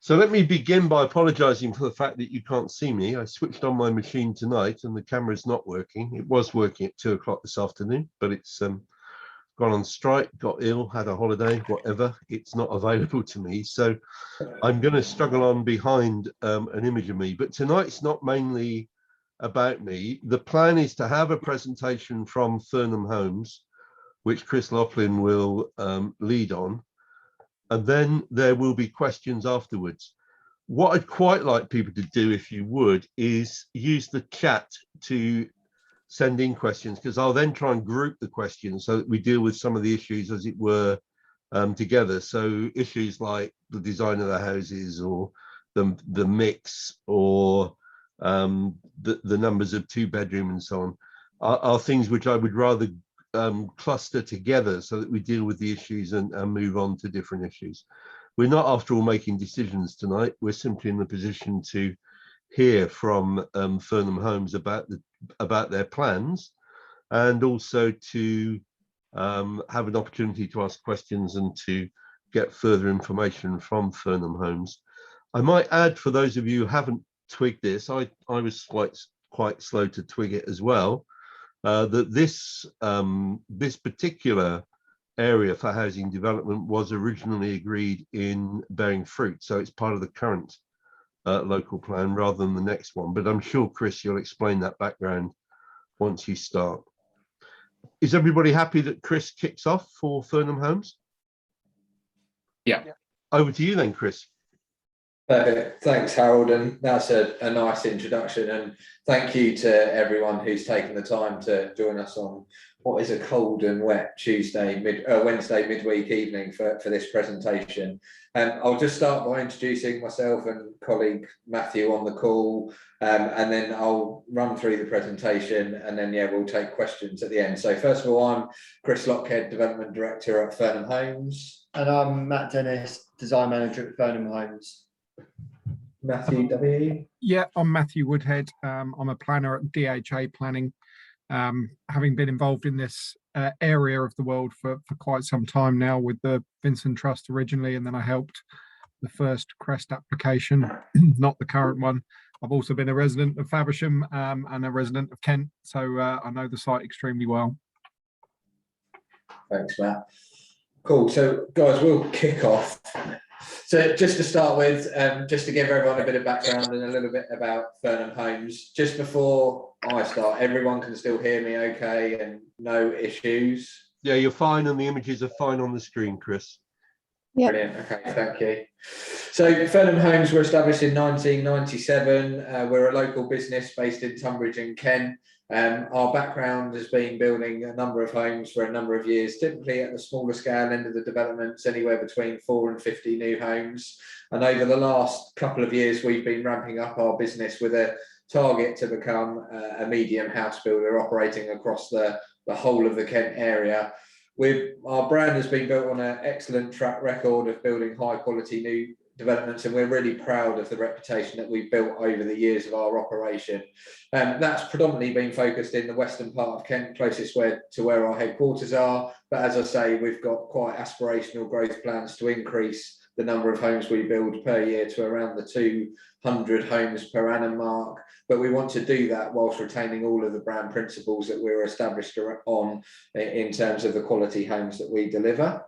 So let me begin by apologising for the fact that you can't see me. I switched on my machine tonight and the camera's not working. It was working at 2 o'clock this afternoon, but it's gone on strike, got ill, had a holiday, whatever. It's not available to me. So I'm going to struggle on behind an image of me. But tonight's not mainly about me. The plan is to have a presentation from Fernham Homes, which Chris Laughlin will lead on. And then there will be questions afterwards. What I'd quite like people to do, if you would, is use the chat to send in questions, because I'll then try and group the questions so that we deal with some of the issues, as it were, together. So issues like the design of the houses, or the mix, or the numbers of 2-bedroom and so on, are things which I would rather cluster together so that we deal with the issues and move on to different issues. We're not, after all, making decisions tonight. We're simply in the position to hear from Fernham Homes about their plans, and also to have an opportunity to ask questions and to get further information from Fernham Homes. I might add, for those of you who haven't twigged this, I was quite slow to twig it as well, that this particular area for housing development was originally agreed in bearing fruit, so it's part of the current local plan rather than the next one. But I'm sure, Chris, you'll explain that background once you start. Is everybody happy that Chris kicks off for Fernham Homes? Yeah. Over to you then, Chris. Perfect. Thanks, Harold, and that's a nice introduction, and thank you to everyone who's taken the time to join us on what is a cold and wet Wednesday midweek evening for this presentation. I'll just start by introducing myself and colleague Matthew on the call, and then I'll run through the presentation, and then we'll take questions at the end. So first of all, I'm Chris Lockhead, Development Director at Fernham Homes. And I'm Matt Dennis, Design Manager at Fernham Homes. Matthew W. Yeah, I'm Matthew Woodhead. I'm a planner at DHA Planning, having been involved in this area of the world for quite some time now, with the Vincent Trust originally, and then I helped the first Crest application, not the current one. I've also been a resident of Faversham and a resident of Kent, so I know the site extremely well. Thanks, Matt. Cool. So, guys, we'll kick off. So just to start with, just to give everyone a bit of background and a little bit about Fernham Homes, just before I start, everyone can still hear me okay and no issues? Yeah, you're fine, and the images are fine on the screen, Chris. Yep. Brilliant. Okay, thank you. So Fernham Homes were established in 1997. We're a local business based in Tunbridge in Kent. Our background has been building a number of homes for a number of years, typically at the smaller scale end of the developments, anywhere between 4 and 50 new homes. And over the last couple of years, we've been ramping up our business with a target to become a medium house builder operating across the whole of the Kent area. Our brand has been built on an excellent track record of building high quality new developments, and we're really proud of the reputation that we've built over the years of our operation. That's predominantly been focused in the western part of Kent, closest to where our headquarters are. But as I say, we've got quite aspirational growth plans to increase the number of homes we build per year to around the 200 homes per annum mark. But we want to do that whilst retaining all of the brand principles that we're established on in terms of the quality homes that we deliver.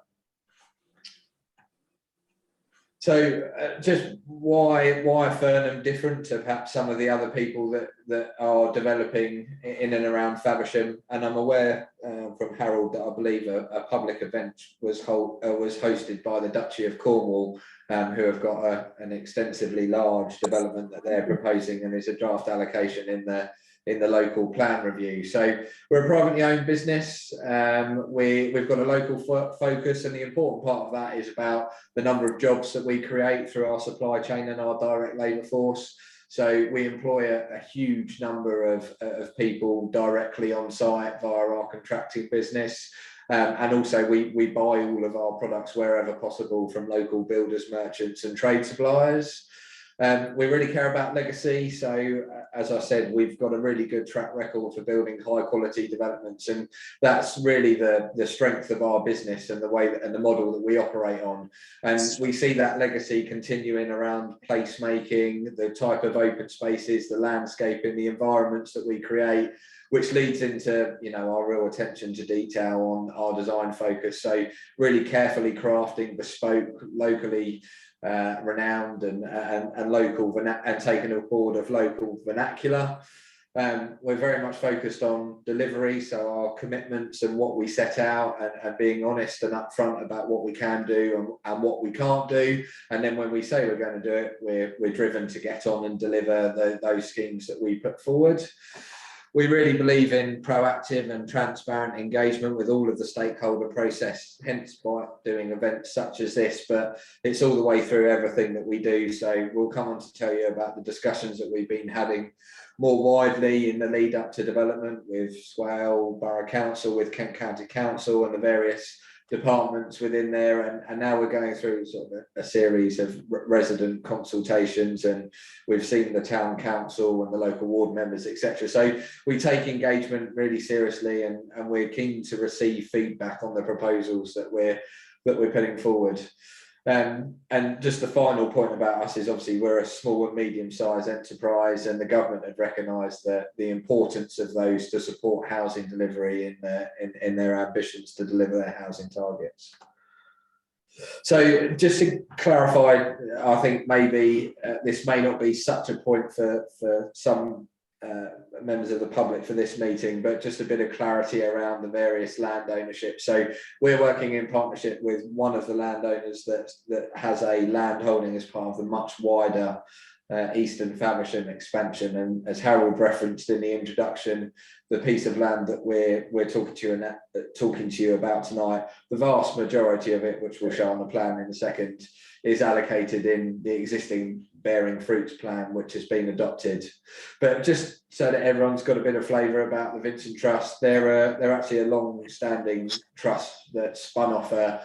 So just why Fernham different to perhaps some of the other people that are developing in and around Faversham? And I'm aware from Harold that I believe a public event was hosted by the Duchy of Cornwall, who have got an extensively large development that they're proposing, and is a draft allocation in the local plan review. So we're a privately owned business. We've got a local focus, and the important part of that is about the number of jobs that we create through our supply chain and our direct labour force. So we employ a huge number of people directly on site via our contracting business. And also we buy all of our products wherever possible from local builders, merchants and trade suppliers. We really care about legacy. So as I said, we've got a really good track record for building high quality developments, and that's really the strength of our business and the way that, and the model that we operate on. And we see that legacy continuing around placemaking, the type of open spaces, the landscaping, the environments that we create, which leads into, you know, our real attention to detail on our design focus. So really carefully crafting bespoke, locally renowned and local and taken aboard of local vernacular. We're very much focused on delivery, so our commitments and what we set out, and being honest and upfront about what we can do and what we can't do. And then when we say we're going to do it, we're driven to get on and deliver those schemes that we put forward. We really believe in proactive and transparent engagement with all of the stakeholder process, hence by doing events such as this, but it's all the way through everything that we do. So we'll come on to tell you about the discussions that we've been having more widely in the lead up to development with Swale Borough Council, with Kent County Council and the various departments within there, and now we're going through sort of a series of resident consultations, and we've seen the town council and the local ward members, etc. So we take engagement really seriously, and we're keen to receive feedback on the proposals that we're putting forward. And just the final point about us is obviously we're a small and medium-sized enterprise, and the government had recognised the importance of those to support housing delivery in their ambitions to deliver their housing targets. So just to clarify, I think maybe this may not be such a point for some members of the public for this meeting, but just a bit of clarity around the various land ownership. So we're working in partnership with one of the landowners that has a land holding as part of the much wider Eastern Faversham expansion. And as Harold referenced in the introduction, the piece of land that we're talking to you about tonight, the vast majority of it, which we'll show on the plan in a second, is allocated in the existing bearing fruits plan, which has been adopted. But just so that everyone's got a bit of flavour about the Vincent Trust, they're actually a long-standing trust that spun off a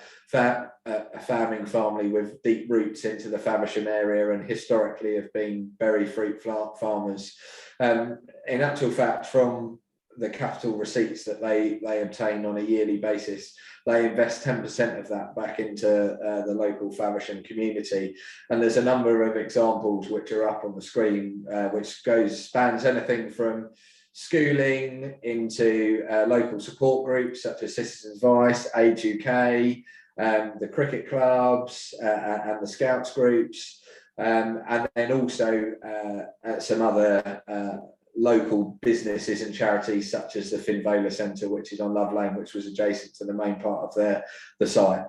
farming family with deep roots into the Faversham area, and historically have been berry fruit farmers. In actual fact, from the capital receipts that they obtain on a yearly basis, they invest 10% of that back into the local Faversham community. And there's a number of examples which are up on the screen, which spans anything from schooling into local support groups such as Citizens Vice, Age UK, the cricket clubs and the Scouts groups, and then also some other local businesses and charities such as the Finvola Centre, which is on Love Lane, which was adjacent to the main part of the site.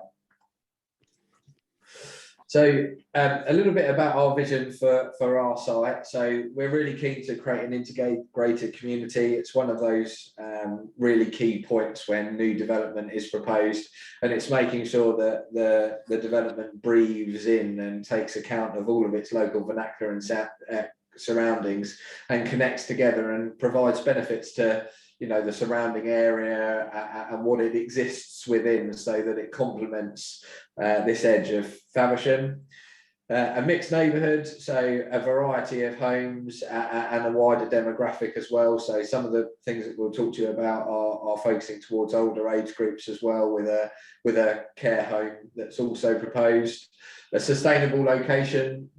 So a little bit about our vision for our site. So we're really keen to create an integrated community. It's one of those really key points when new development is proposed, and it's making sure that the development breathes in and takes account of all of its local vernacular and surroundings, and connects together and provides benefits to, you know, the surrounding area and what it exists within, so that it complements this edge of Faversham. A mixed neighbourhood, so a variety of homes and a wider demographic as well. So some of the things that we'll talk to you about are focusing towards older age groups as well, with a care home that's also proposed. A sustainable location,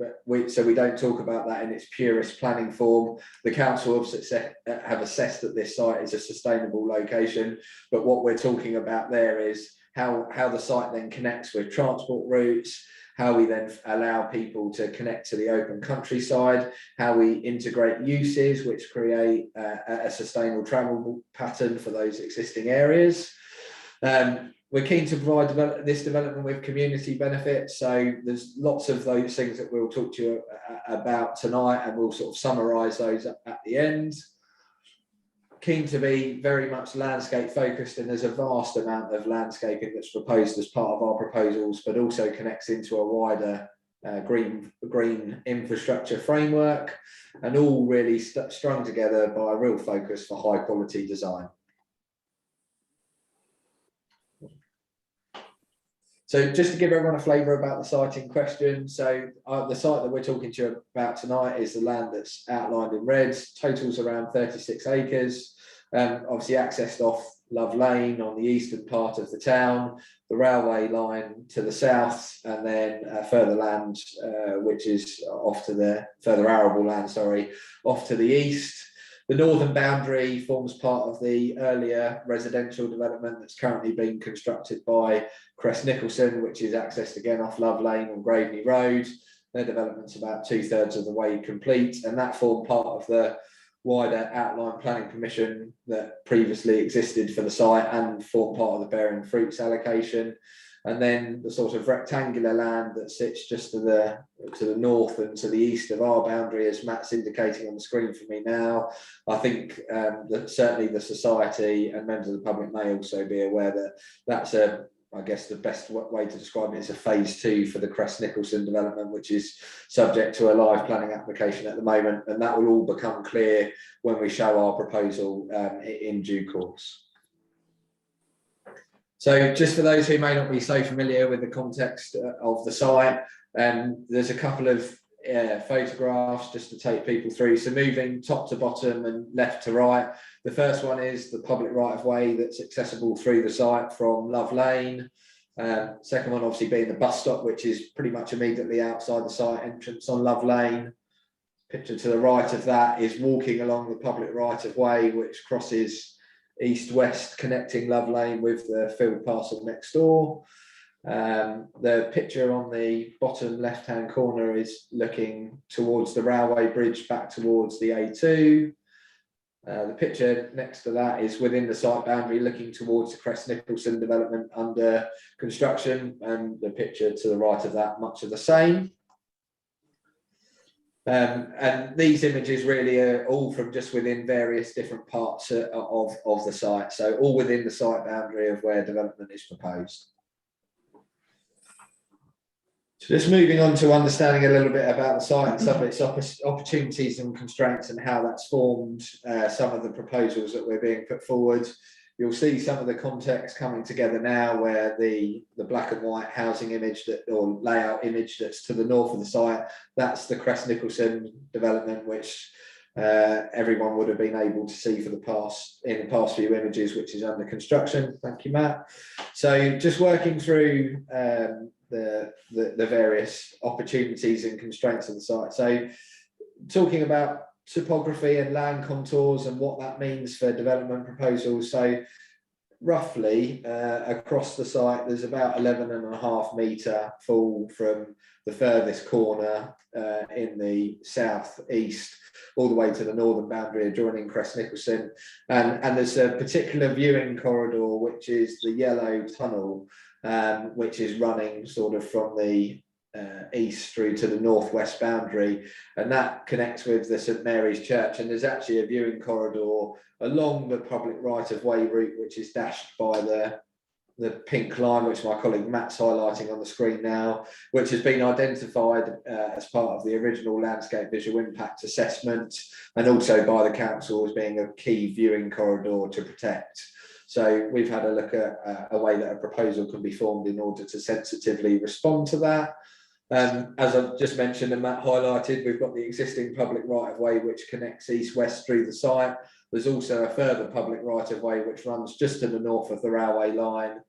so we don't talk about that in its purest planning form. The council have assessed that this site is a sustainable location, but what we're talking about there is how the site then connects with transport routes, how we then allow people to connect to the open countryside, how we integrate uses which create a sustainable travel pattern for those existing areas. We're keen to provide this development with community benefits. So there's lots of those things that we'll talk to you about tonight, and we'll sort of summarise those at the end. Keen to be very much landscape focused, and there's a vast amount of landscaping that's proposed as part of our proposals, but also connects into a wider green infrastructure framework, and all really strung together by a real focus for high quality design. So just to give everyone a flavour about the site in question, so the site that we're talking to you about tonight is the land that's outlined in red, totals around 36 acres, obviously accessed off Love Lane on the eastern part of the town, the railway line to the south, and then further land, which is off to the further arable land, sorry, off to the east. The northern boundary forms part of the earlier residential development that's currently being constructed by Crest Nicholson, which is accessed again off Love Lane and Graveney Road. Their development's about 2/3 of the way complete, and that formed part of the wider outline planning permission that previously existed for the site and formed part of the bearing fruits allocation. And then the sort of rectangular land that sits just to the north and to the east of our boundary, as Matt's indicating on the screen for me now. I think that certainly the society and members of the public may also be aware that that's I guess the best way to describe it is a phase 2 for the Crest Nicholson development, which is subject to a live planning application at the moment, and that will all become clear when we show our proposal in due course. So just for those who may not be so familiar with the context of the site, there's a couple of photographs just to take people through. So moving top to bottom and left to right, the first one is the public right-of-way that's accessible through the site from Love Lane. Second one obviously being the bus stop, which is pretty much immediately outside the site entrance on Love Lane. Picture to the right of that is walking along the public right-of-way, which crosses east-west, connecting Love Lane with the field parcel next door. The picture on the bottom left-hand corner is looking towards the railway bridge back towards the A2. The picture next to that is within the site boundary looking towards the Crest Nicholson development under construction, and the picture to the right of that much of the same. And these images really are all from just within various different parts of the site, so all within the site boundary of where development is proposed. So just moving on to understanding a little bit about the site and some of its opportunities and constraints and how that's formed some of the proposals that we're being put forward. You'll see some of the context coming together now, where the black and white housing image or layout image that's to the north of the site, that's the Crest Nicholson development, which everyone would have been able to see in the past few images, which is under construction. Thank you, Matt. So just working through the various opportunities and constraints of the site. So talking about topography and land contours and what that means for development proposals. So roughly across the site, there's about 11.5 metre fall from the furthest corner in the southeast all the way to the northern boundary adjoining Crest Nicholson. And there's a particular viewing corridor, which is the yellow tunnel, which is running sort of from the east through to the northwest boundary, and that connects with the St Mary's Church. And there's actually a viewing corridor along the public right-of-way route, which is dashed by the pink line, which my colleague Matt's highlighting on the screen now, which has been identified as part of the original landscape visual impact assessment, and also by the council as being a key viewing corridor to protect. So we've had a look at a way that a proposal can be formed in order to sensitively respond to that. As I've just mentioned and Matt highlighted, we've got the existing public right-of-way which connects east-west through the site. There's also a further public right-of-way which runs just to the north of the railway line,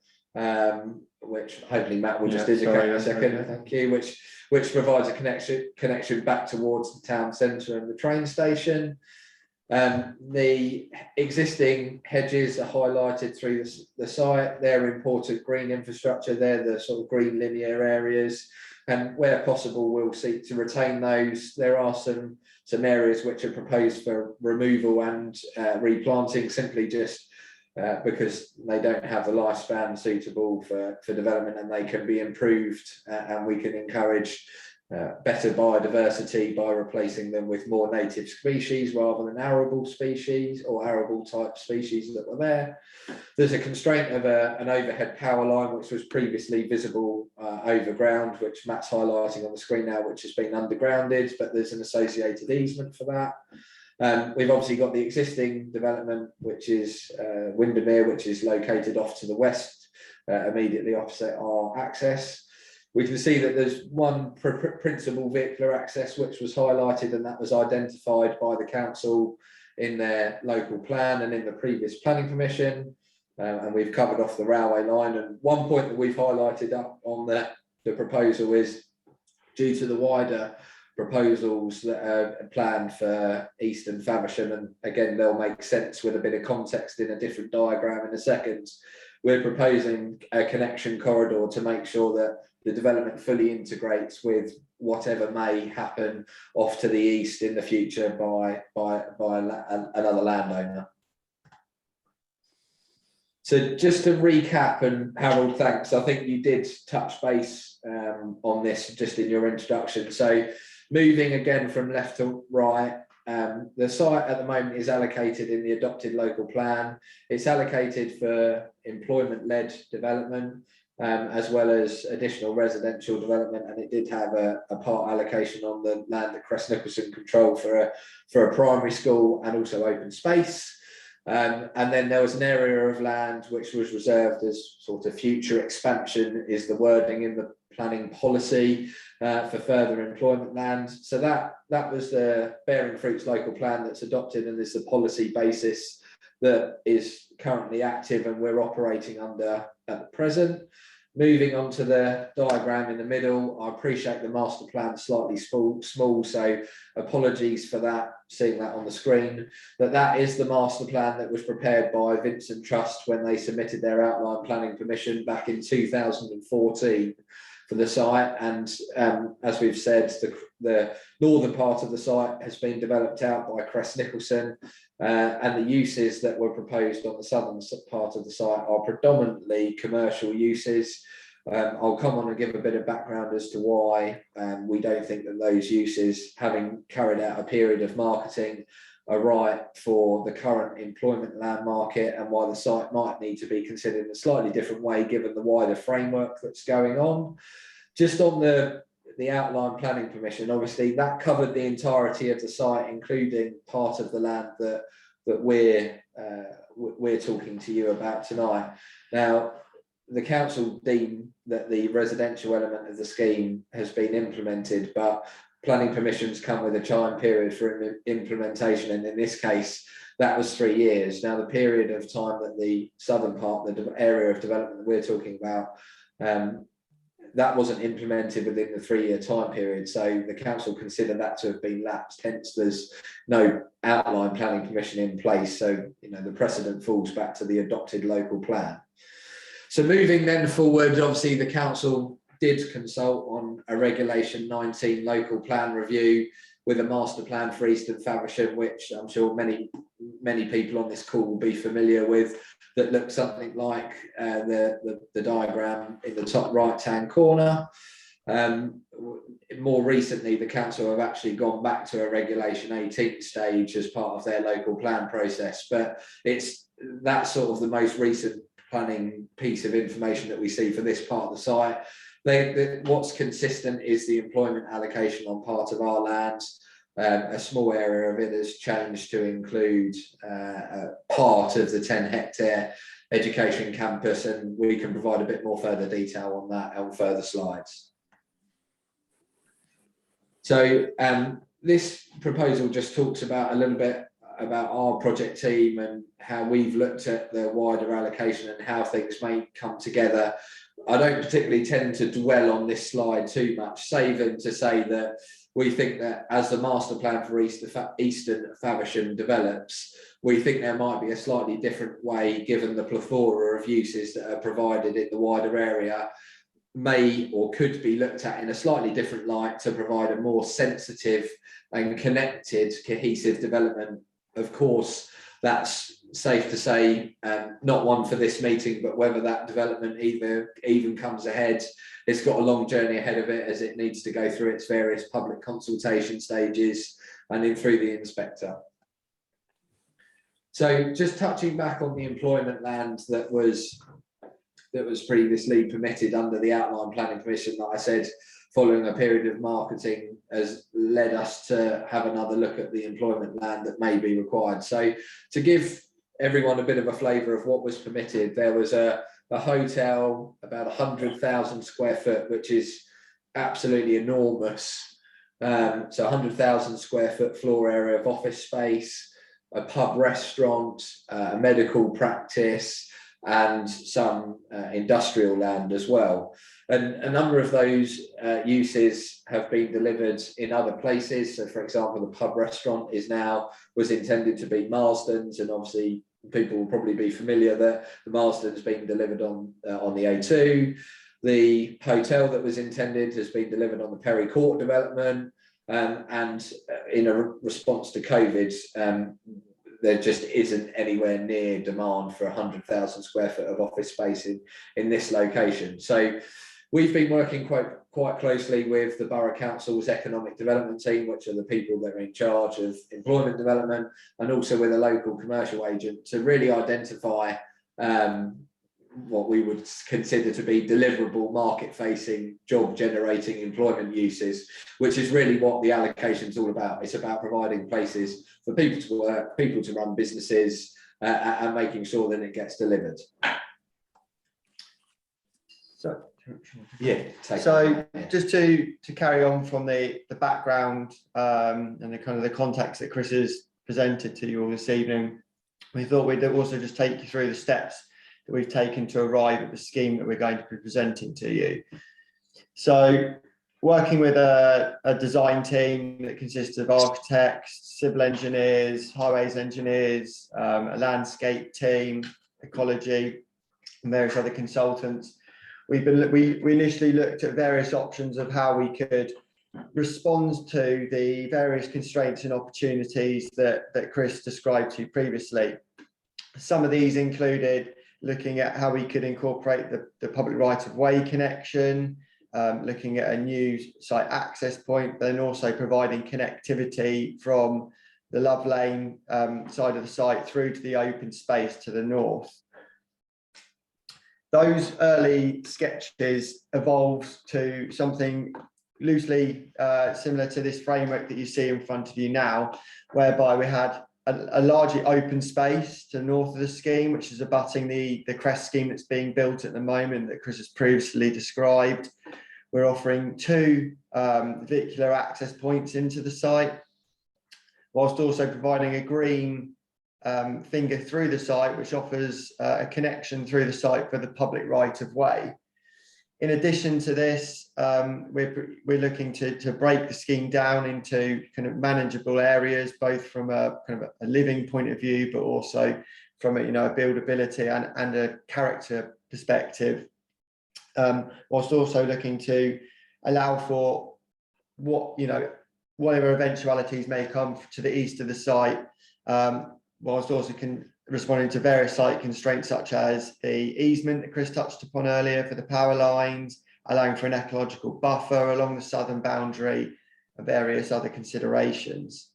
which hopefully Matt will just indicate in a second. Thank you. Which provides a connection back towards the town centre and the train station. The existing hedges are highlighted through the site. They're important green infrastructure. They're the sort of green linear areas, and where possible we'll seek to retain those. There are some areas which are proposed for removal and replanting, simply just because they don't have the lifespan suitable for development, and they can be improved, and we can encourage better biodiversity by replacing them with more native species rather than arable species or arable type species that were there. There's a constraint of an overhead power line which was previously visible overground, which Matt's highlighting on the screen now, which has been undergrounded, but there's an associated easement for that. We've obviously got the existing development, which is Windermere, which is located off to the west immediately opposite our access. We can see that there's one principal vehicular access which was highlighted, and that was identified by the council in their local plan and in the previous planning permission. And we've covered off the railway line. And one point that we've highlighted up on the proposal is due to the wider proposals that are planned for Eastern Faversham, and again they'll make sense with a bit of context in a different diagram in a second. We're proposing a connection corridor to make sure that the development fully integrates with whatever may happen off to the east in the future by another landowner. So just to recap, and Harold, thanks, I think you did touch base on this just in your introduction. So moving again from left to right, the site at the moment is allocated in the adopted local plan. It's allocated for employment-led development, as well as additional residential development, and it did have a part allocation on the land that Crest Nicholson control for a primary school and also open space. And then there was an area of land which was reserved as sort of future expansion, is the wording in the planning policy, for further employment land. So that was the Bearing Fruits local plan that's adopted, and is the policy basis that is currently active and we're operating under at the present. Moving on to the diagram in the middle, I appreciate the master plan slightly small, so apologies for that, seeing that on the screen. That is the master plan that was prepared by Vincent Trust when they submitted their outline planning permission back in 2014 for the site. And as we've said, the northern part of the site has been developed out by Crest Nicholson. And the uses that were proposed on the southern part of the site are predominantly commercial uses. I'll come on and give a bit of background as to why we don't think that those uses, having carried out a period of marketing, are right for the current employment land market, and why the site might need to be considered in a slightly different way given the wider framework that's going on. Just on the outline planning permission, obviously that covered the entirety of the site, including part of the land that we're talking to you about tonight. Now, the council deem that the residential element of the scheme has been implemented, but planning permissions come with a time period for implementation, and in this case that was 3 years. Now, the period of time that the southern part, the area of development that we're talking about, that wasn't implemented within the 3-year time period, so the council considered that to have been lapsed, hence there's no outline planning permission in place. So, you know, the precedent falls back to the adopted local plan. So moving then forward, obviously the council did consult on a Regulation 19 local plan review with a master plan for Eastern Faversham, which I'm sure many people on this call will be familiar with, that looks something like the diagram in the top right-hand corner. More recently, the council have actually gone back to a Regulation 18 stage as part of their local plan process, but that's sort of the most recent planning piece of information that we see for this part of the site. What's consistent is the employment allocation on part of our land. A small area of it has changed to include part of the 10-hectare education campus, and we can provide a bit more further detail on that on further slides. So this proposal just talks about a little bit about our project team and how we've looked at the wider allocation and how things may come together. I don't particularly tend to dwell on this slide too much, save to say that we think that as the master plan for Eastern Faversham develops, we think there might be a slightly different way, given the plethora of uses that are provided in the wider area, may or could be looked at in a slightly different light to provide a more sensitive and connected, cohesive development. Of course, that's safe to say, not one for this meeting, but whether that development even comes ahead, it's got a long journey ahead of it, as it needs to go through its various public consultation stages and in through the inspector. So just touching back on the employment land that was previously permitted under the outline planning permission, that I said, following a period of marketing, has led us to have another look at the employment land that may be required. So to give everyone a bit of a flavour of what was permitted, there was a a hotel, about 100,000 square foot, which is absolutely enormous. So 100,000 square foot floor area of office space, a pub restaurant, a medical practice, and some industrial land as well. And a number of those uses have been delivered in other places. So, for example, the pub restaurant was intended to be Marsden's, and obviously people will probably be familiar that the Marsden's been delivered on the A2. The hotel that was intended has been delivered on the Perry Court development, and in a response to COVID, there just isn't anywhere near demand for 100,000 square foot of office space in this location. So we've been working quite closely with the Borough Council's economic development team, which are the people that are in charge of employment development, and also with a local commercial agent to really identify what we would consider to be deliverable, market-facing, job-generating employment uses, which is really what the allocation is all about. It's about providing places for people to work, people to run businesses, and making sure that it gets delivered. So, Just to carry on from the background and the kind of the context that Chris has presented to you all this evening, we thought we'd also just take you through the steps that we've taken to arrive at the scheme that we're going to be presenting to you. So, working with a design team that consists of architects, civil engineers, highways engineers, a landscape team, ecology, and various other consultants, we initially looked at various options of how we could respond to the various constraints and opportunities that Chris described to you previously. Some of these included looking at how we could incorporate the public right-of-way connection, looking at a new site access point, then also providing connectivity from the Love Lane side of the site through to the open space to the north. Those early sketches evolved to something loosely similar to this framework that you see in front of you now, whereby we had a largely open space to the north of the scheme, which is abutting the crest scheme that's being built at the moment that Chris has previously described. We're offering 2 vehicular access points into the site, whilst also providing a green finger through the site, which offers a connection through the site for the public right of way. In addition to this, we're looking to break the scheme down into kind of manageable areas, both from a kind of a living point of view, but also from a buildability and a character perspective, whilst also looking to allow for whatever eventualities may come to the east of the site, whilst also responding to various site constraints such as the easement that Chris touched upon earlier for the power lines, allowing for an ecological buffer along the southern boundary, and various other considerations.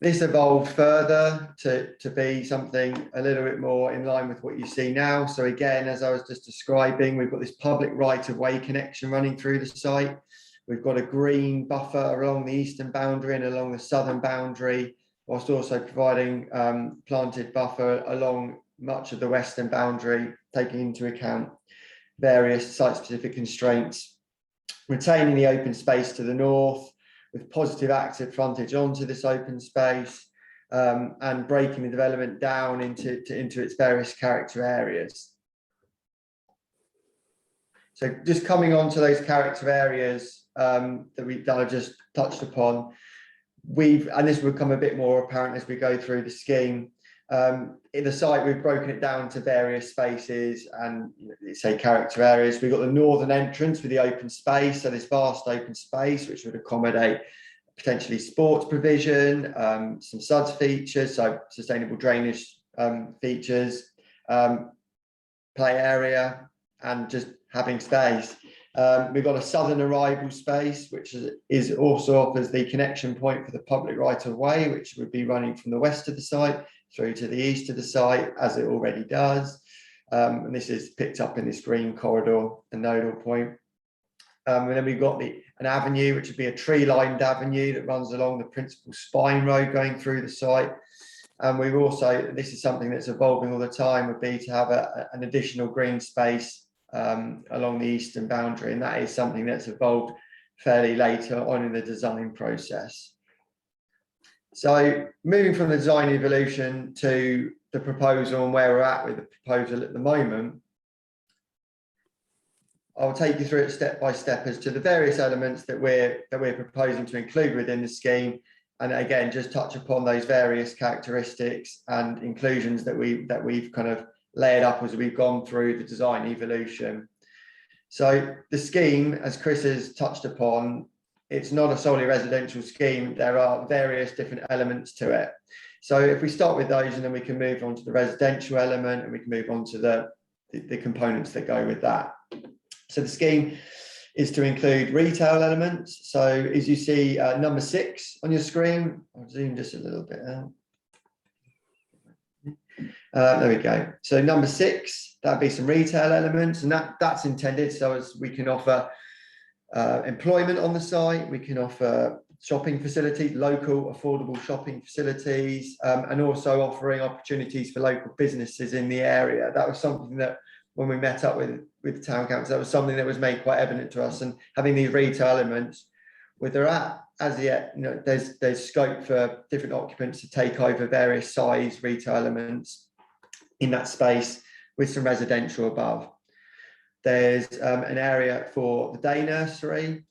This evolved further to be something a little bit more in line with what you see now. So again, as I was just describing, we've got this public right-of-way connection running through the site. We've got a green buffer along the eastern boundary and along the southern boundary, whilst also providing planted buffer along much of the western boundary, taking into account various site-specific constraints, retaining the open space to the north with positive active frontage onto this open space, and breaking the development down into its various character areas. So just coming on to those character areas that I just touched upon, and this will become a bit more apparent as we go through the scheme. In the site, we've broken it down to various spaces and say character areas. We've got the northern entrance with the open space, so this vast open space which would accommodate potentially sports provision, some SUDS features, so sustainable drainage features, play area, and just having space. We've got a southern arrival space, which is also offers the connection point for the public right of way, which would be running from the west of the site through to the east of the site, as it already does. And this is picked up in this green corridor, a nodal point. And then we've got an avenue, which would be a tree-lined avenue that runs along the principal spine road going through the site, And we've also, this is something that's evolving all the time, would be to have an additional green space along the eastern boundary, and that is something that's evolved fairly later on in the design process. So moving from the design evolution to the proposal and where we're at with the proposal at the moment, I'll take you through it step by step as to the various elements that we're proposing to include within the scheme, and again just touch upon those various characteristics and inclusions that we've kind of layered up as we've gone through the design evolution. So the scheme, as Chris has touched upon, it's not a solely residential scheme. There are various different elements to it. So if we start with those, and then we can move on to the residential element, and we can move on to the components that go with that. So the scheme is to include retail elements. So as you see number 6 on your screen, I'll zoom just a little bit out. There we go. So number 6, that'd be some retail elements, and that's intended so as we can offer employment on the site, we can offer shopping facilities, local affordable shopping facilities, and also offering opportunities for local businesses in the area. That was something that when we met up with the town council, that was something that was made quite evident to us. And having these retail elements, where they're at as yet, you know, there's scope for different occupants to take over various size retail elements in that space with some residential above. There's an area for the day nursery,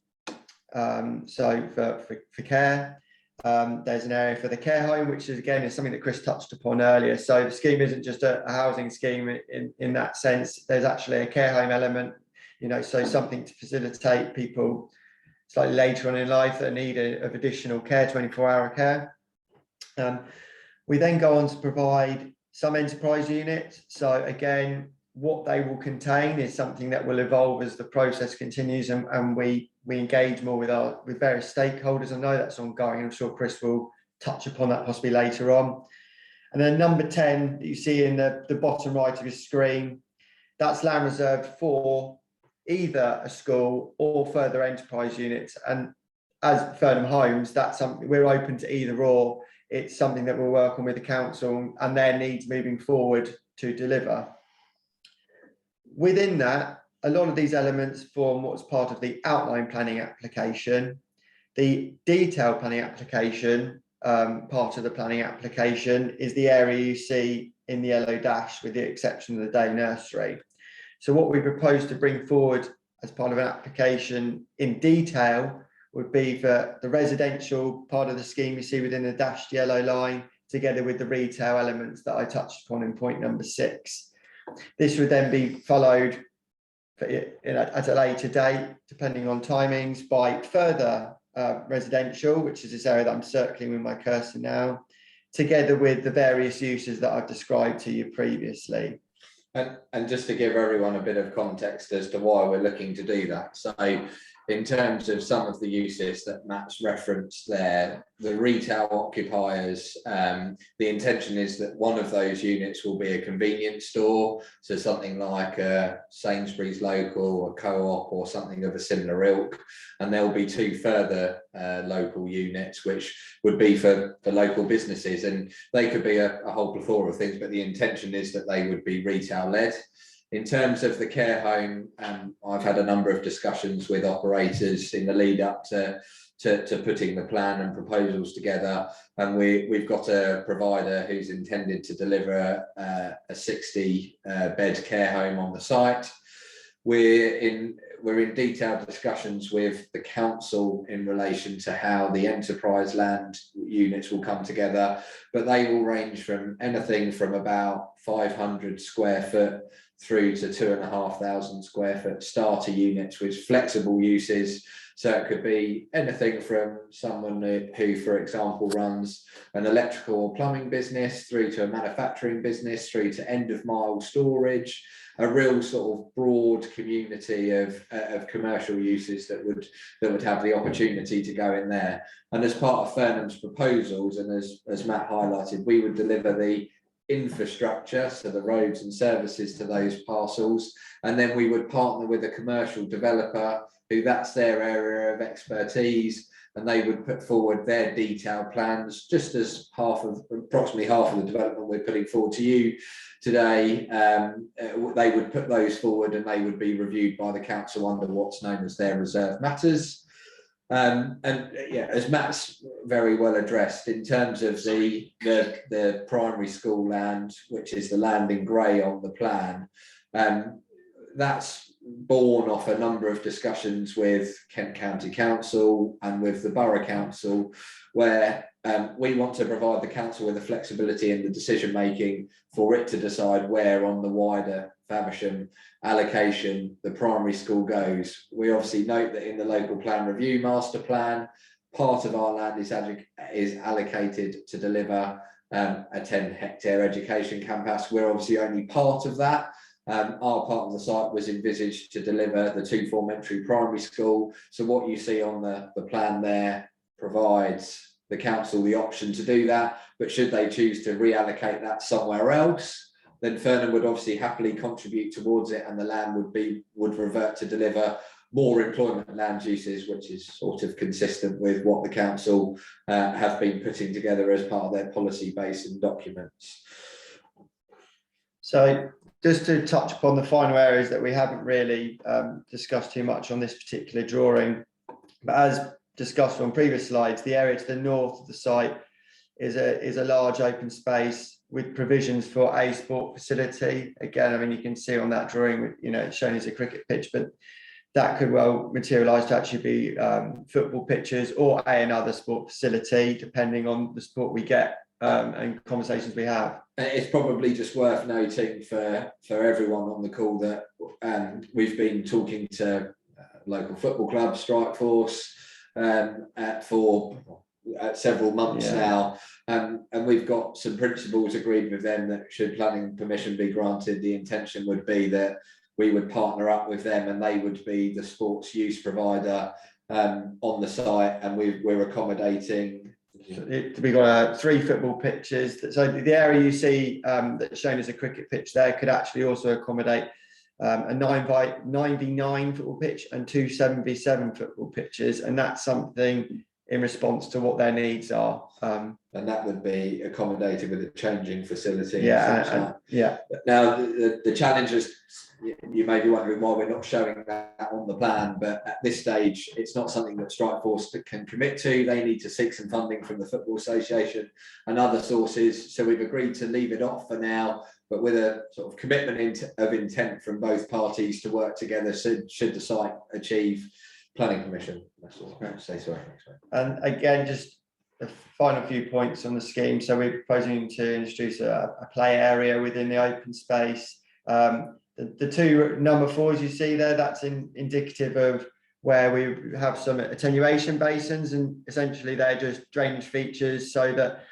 so for care. There's an area for the care home, which is again is something that Chris touched upon earlier. So the scheme isn't just a housing scheme in that sense. There's actually a care home element, you know, so something to facilitate people slightly later on in life that need of additional care, 24-hour care. We then go on to provide some enterprise units. So again, what they will contain is something that will evolve as the process continues, and we engage more with various stakeholders. I know that's ongoing. I'm sure Chris will touch upon that possibly later on. And then number 10 that you see in the bottom right of your screen, that's land reserved for either a school or further enterprise units. And as Fernham Homes, that's something we're open to either or. It's something that we'll work on with the council and their needs moving forward to deliver. Within that, a lot of these elements form what's part of the outline planning application. The detailed planning application, part of the planning application, is the area you see in the yellow dash, with the exception of the day nursery. So what we propose to bring forward as part of an application in detail would be for the residential part of the scheme you see within the dashed yellow line, together with the retail elements that I touched upon in point number 6. This would then be followed at a later date, depending on timings, by further residential, which is this area that I'm circling with my cursor now, together with the various uses that I've described to you previously. And just to give everyone a bit of context as to why we're looking to do that. So in terms of some of the uses that Matt's referenced there, the retail occupiers, the intention is that one of those units will be a convenience store, so something like a Sainsbury's local, a co-op, or something of a similar ilk. And there'll be 2 further local units, which would be for local businesses, and they could be a whole plethora of things, but the intention is that they would be retail led. In terms of the care home, I've had a number of discussions with operators in the lead up to putting the plan and proposals together, and we've got a provider who's intended to deliver a 60 bed care home on the site. We're in detailed discussions with the council in relation to how the enterprise land units will come together, but they will range from anything from about 500 square foot through to 2,500 square foot starter units with flexible uses. So it could be anything from someone who, for example, runs an electrical or plumbing business, through to a manufacturing business, through to end of mile storage, a real sort of broad community of commercial uses that would have the opportunity to go in there. And as part of Fernham's proposals, and as Matt highlighted, we would deliver the infrastructure, so the roads and services to those parcels, and then we would partner with a commercial developer who that's their area of expertise, and they would put forward their detailed plans, just as approximately half of the development we're putting forward to you today. They would put those forward and they would be reviewed by the council under what's known as their reserved matters. And yeah, as Matt's very well addressed, in terms of the primary school land, which is the land in grey on the plan, that's born off a number of discussions with Kent County Council and with the Borough Council, where we want to provide the council with the flexibility in the decision making for it to decide where on the wider Faversham allocation the primary school goes. We obviously note that in the local plan review master plan, part of our land is allocated to deliver a 10-hectare education campus. We're obviously only part of that. Our part of the site was envisaged to deliver the 2 form-entry primary school. So what you see on the plan there provides the council the option to do that, but should they choose to reallocate that somewhere else, then Fernham would obviously happily contribute towards it, and the land would revert to deliver more employment land uses, which is sort of consistent with what the council have been putting together as part of their policy base and documents. So just to touch upon the final areas that we haven't really discussed too much on this particular drawing, but as discussed on previous slides, the area to the north of the site is a large open space with provisions for a sport facility. Again, I mean, you can see on that drawing, you know, it's shown as a cricket pitch, but that could well materialise to actually be football pitches or another sport facility, depending on the sport we get and conversations we have. It's probably just worth noting for everyone on the call that we've been talking to local football clubs, Strike Force, for several months now, and we've got some principles agreed with them that should planning permission be granted, the intention would be that we would partner up with them and they would be the sports use provider on the site, and we're accommodating. We've got 3 football pitches. So the area you see that's shown as a cricket pitch there could actually also accommodate a 9x99 football pitch and 2 7v7 football pitches, and that's something in response to what their needs are. And that would be accommodated with a changing facility. Yeah. Now the challenge is, you may be wondering why we're not showing that on the plan, but at this stage it's not something that Strikeforce can commit to. They need to seek some funding from the Football Association and other sources, so we've agreed to leave it off for now, but with a sort of commitment of intent from both parties to work together should the site achieve planning permission. That's all I have to say. Sorry. And again, just a final few points on the scheme. So we're proposing to introduce a play area within the open space. The 2 number 4s you see there, that's indicative of where we have some attenuation basins, and essentially they're just drainage features so that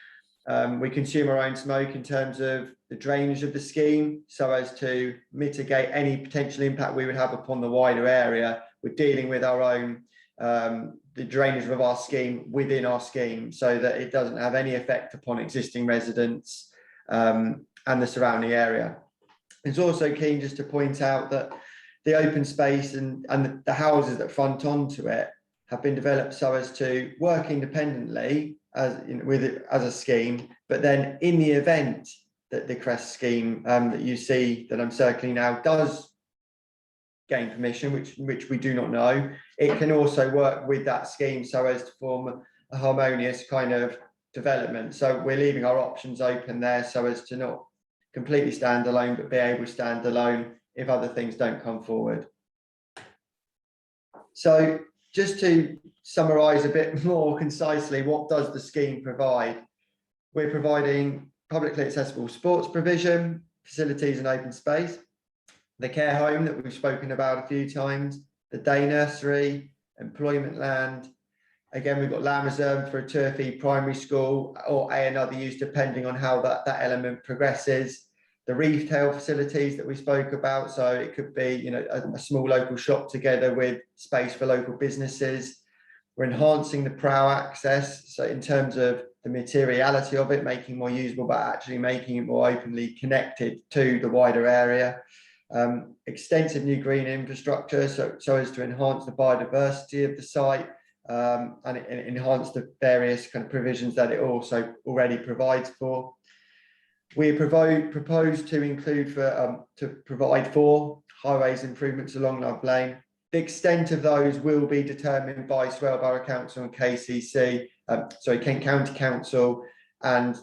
we consume our own smoke in terms of the drainage of the scheme, so as to mitigate any potential impact we would have upon the wider area. We're dealing with our own the drainage of our scheme within our scheme, so that it doesn't have any effect upon existing residents and the surrounding area. It's also keen just to point out that the open space and the houses that front onto it have been developed so as to work independently as a scheme, but then in the event that the Crest scheme that you see that I'm circling now does gain permission, which we do not know, it can also work with that scheme so as to form a harmonious kind of development. So we're leaving our options open there so as to not completely stand alone, but be able to stand alone if other things don't come forward. So just to summarize a bit more concisely, what does the scheme provide? We're providing publicly accessible sports provision, facilities and open space, the care home that we've spoken about a few times, the day nursery, employment land. Again, we've got land reserved for a turfy primary school or another use, depending on how that element progresses. The retail facilities that we spoke about, so it could be, you know, a small local shop together with space for local businesses. We're enhancing the prow access, so in terms of the materiality of it, making more usable, but actually making it more openly connected to the wider area. Extensive new green infrastructure, so as to enhance the biodiversity of the site, and it enhance the various kind of provisions that it also already provides for. We propose to include to provide for highways improvements along Love Lane. The extent of those will be determined by Swale Borough Council and KCC, Kent County Council, and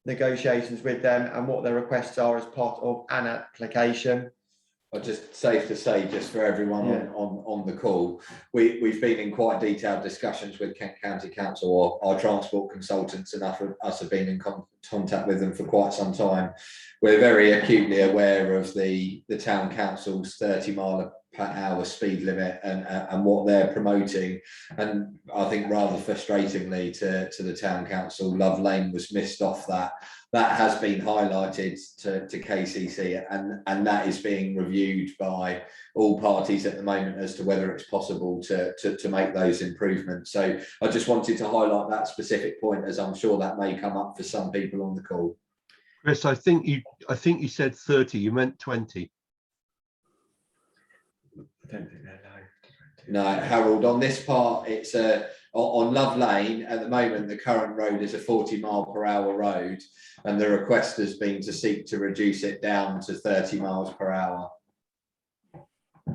negotiations with them and what their requests are as part of an application. Just safe to say, just for everyone on the call, we've been in quite detailed discussions with Kent County Council, or our transport consultants, and us have been in contact with them for quite some time. We're very acutely aware of the town council's 30-mile-per-hour speed limit and what they're promoting. And I think rather frustratingly to the town council, Love Lane was missed off that. That has been highlighted to KCC, and that is being reviewed by all parties at the moment as to whether it's possible to make those improvements. So I just wanted to highlight that specific point, as I'm sure that may come up for some people on the call. Chris, I think you said 30. You meant 20. I don't think they're No, Harold, on this part, it's on Love Lane at the moment. The current road is a 40-mile-per-hour road, and the request has been to seek to reduce it down to 30 miles per hour. I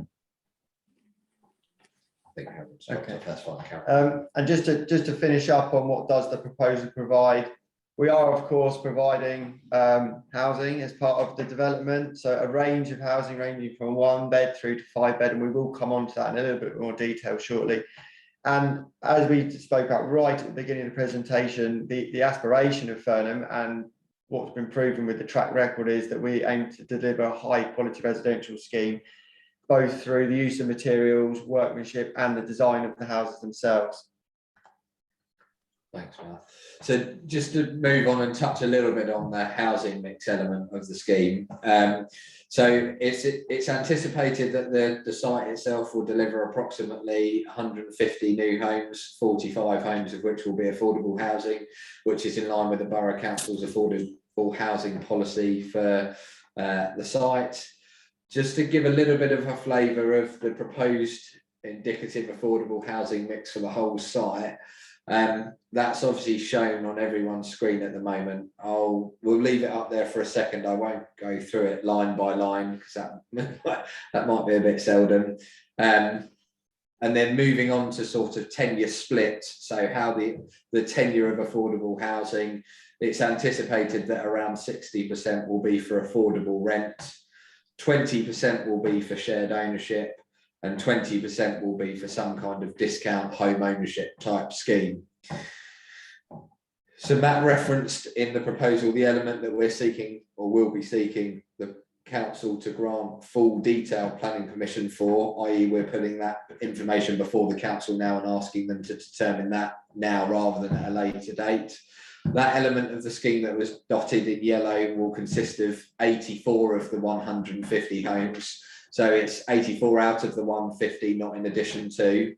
think Harold's okay. That's fine. And just to finish up on what does the proposal provide, we are of course providing housing as part of the development, so a range of housing ranging from 1 bed through to 5 bed, and we will come on to that in a little bit more detail shortly. And as we spoke about right at the beginning of the presentation, the aspiration of Fernham and what's been proven with the track record is that we aim to deliver a high quality residential scheme, both through the use of materials, workmanship, and the design of the houses themselves. Thanks, Matt. So just to move on and touch a little bit on the housing mix element of the scheme. So it's anticipated that the site itself will deliver approximately 150 new homes, 45 homes of which will be affordable housing, which is in line with the Borough Council's affordable housing policy for the site. Just to give a little bit of a flavour of the proposed indicative affordable housing mix for the whole site, that's obviously shown on everyone's screen at the moment. We'll leave it up there for a second. I won't go through it line by line because that might be a bit seldom. And then moving on to sort of tenure split, so how the tenure of affordable housing, it's anticipated that around 60% will be for affordable rent, 20% will be for shared ownership, and 20% will be for some kind of discount home ownership type scheme. So Matt referenced in the proposal the element that we're seeking, or will be seeking, the council to grant full detailed planning permission for, i.e. we're putting that information before the council now and asking them to determine that now rather than at a later date. That element of the scheme that was dotted in yellow will consist of 84 of the 150 homes. So it's 84 out of the 150, not in addition to.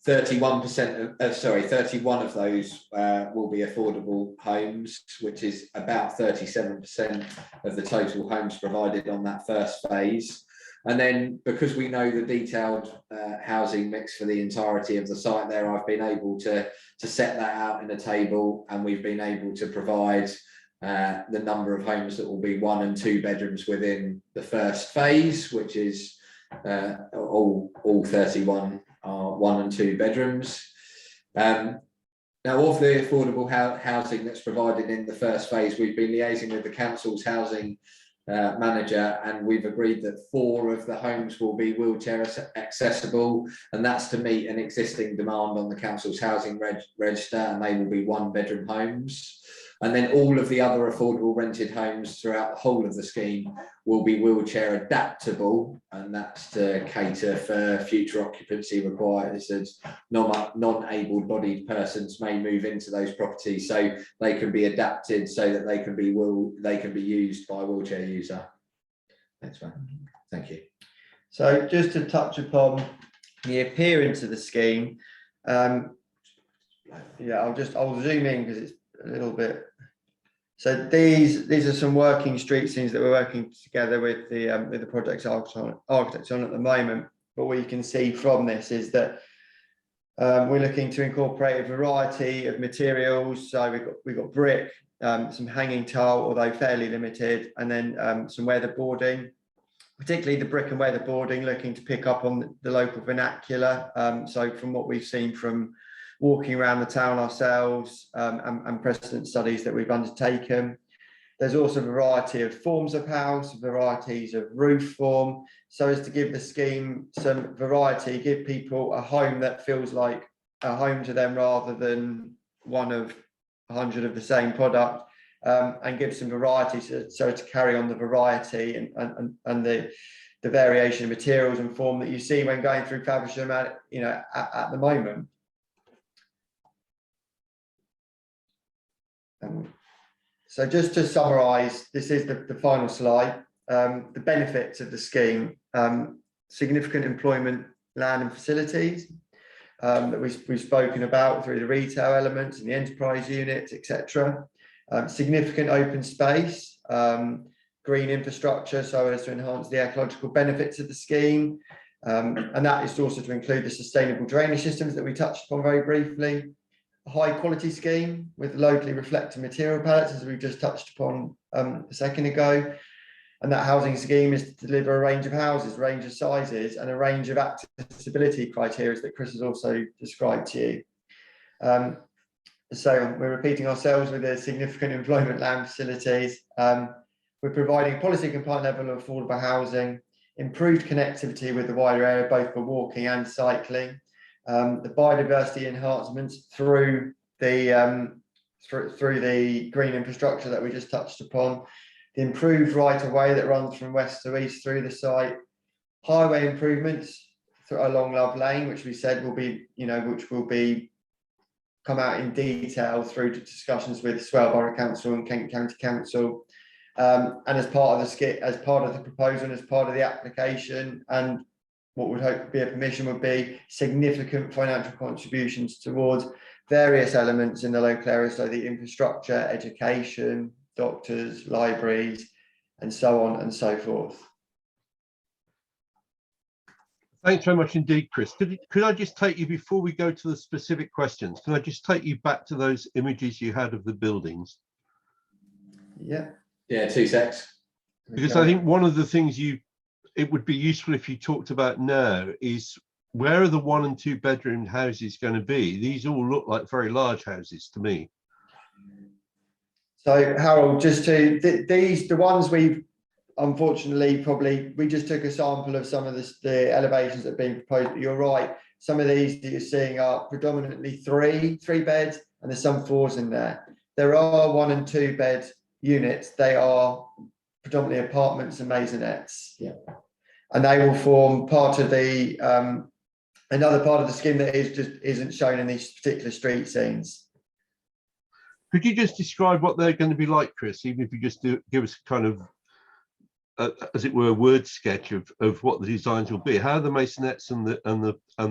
31 of those will be affordable homes, which is about 37% of the total homes provided on that first phase. And then because we know the detailed housing mix for the entirety of the site there, I've been able to set that out in a table, and we've been able to provide the number of homes that will be 1 and 2 bedrooms within the first phase, which is all 31 are 1 and 2 bedrooms. Now, of the affordable housing that's provided in the first phase, we've been liaising with the council's housing manager, and we've agreed that 4 of the homes will be wheelchair accessible, and that's to meet an existing demand on the council's housing register, and they will be 1-bedroom homes. And then all of the other affordable rented homes throughout the whole of the scheme will be wheelchair adaptable, and that's to cater for future occupancy requirements as non-able bodied persons may move into those properties, so they can be adapted so that they can be used by a wheelchair user. Thanks, man. Thank you. So just to touch upon the appearance of the scheme, I'll zoom in because it's a little bit. So these are some working street scenes that we're working together with the project's architects on at the moment. But what you can see from this is that We're looking to incorporate a variety of materials. So we've got brick, some hanging tile, although fairly limited, and then some weatherboarding, particularly the brick and weatherboarding, looking to pick up on the local vernacular. So from what we've seen from walking around the town ourselves, and precedent studies that we've undertaken. There's also a variety of forms of house, varieties of roof form, so as to give the scheme some variety, give people a home that feels like a home to them rather than one of 100 of the same product, and give some variety so to carry on the variety and the variation of materials and form that you see when going through Faversham at the moment. So just to summarise, this is the final slide. The benefits of the scheme: significant employment, land and facilities that we've spoken about through the retail elements and the enterprise units, etc. Significant open space, green infrastructure, so as to enhance the ecological benefits of the scheme, and that is also to include the sustainable drainage systems that we touched upon very briefly. High quality scheme with locally reflective material palettes, as we've just touched upon a second ago, and that housing scheme is to deliver a range of houses, range of sizes, and a range of accessibility criteria that Chris has also described to you. So we're repeating ourselves with the significant employment, land facilities. We're providing a policy compliant level of affordable housing, improved connectivity with the wider area, both for walking and cycling. The biodiversity enhancements through the green infrastructure that we just touched upon, the improved right of way that runs from west to east through the site, highway improvements along Love Lane, which we said will be, which will be come out in detail through to discussions with Swale Borough Council and Kent County Council, and as part of the proposal and as part of the application, and what we'd hope to be a permission would be significant financial contributions towards various elements in the local area, so the infrastructure, education, doctors, libraries, and so on and so forth. Thanks very much indeed, Chris. Could I just take you, before we go to the specific questions, can I just take you back to those images you had of the buildings? Yeah, 2 secs. Because I think one of the things it would be useful if you talked about now is, where are the 1 and 2 bedroom houses going to be? These all look like very large houses to me. So Harold, just to the ones we've unfortunately we just took a sample of some of the elevations that have been proposed, but you're right, some of these that you're seeing are predominantly three beds, and there's some 4s in there. There are 1 and 2 bed units. They are predominantly apartments and maisonettes. Yeah. And they will form part of the another part of the scheme that isn't shown in these particular street scenes. Could you just describe what they're going to be like, Chris, even if you just give us kind of, as it were, a word sketch of what the designs will be? How are the maisonettes and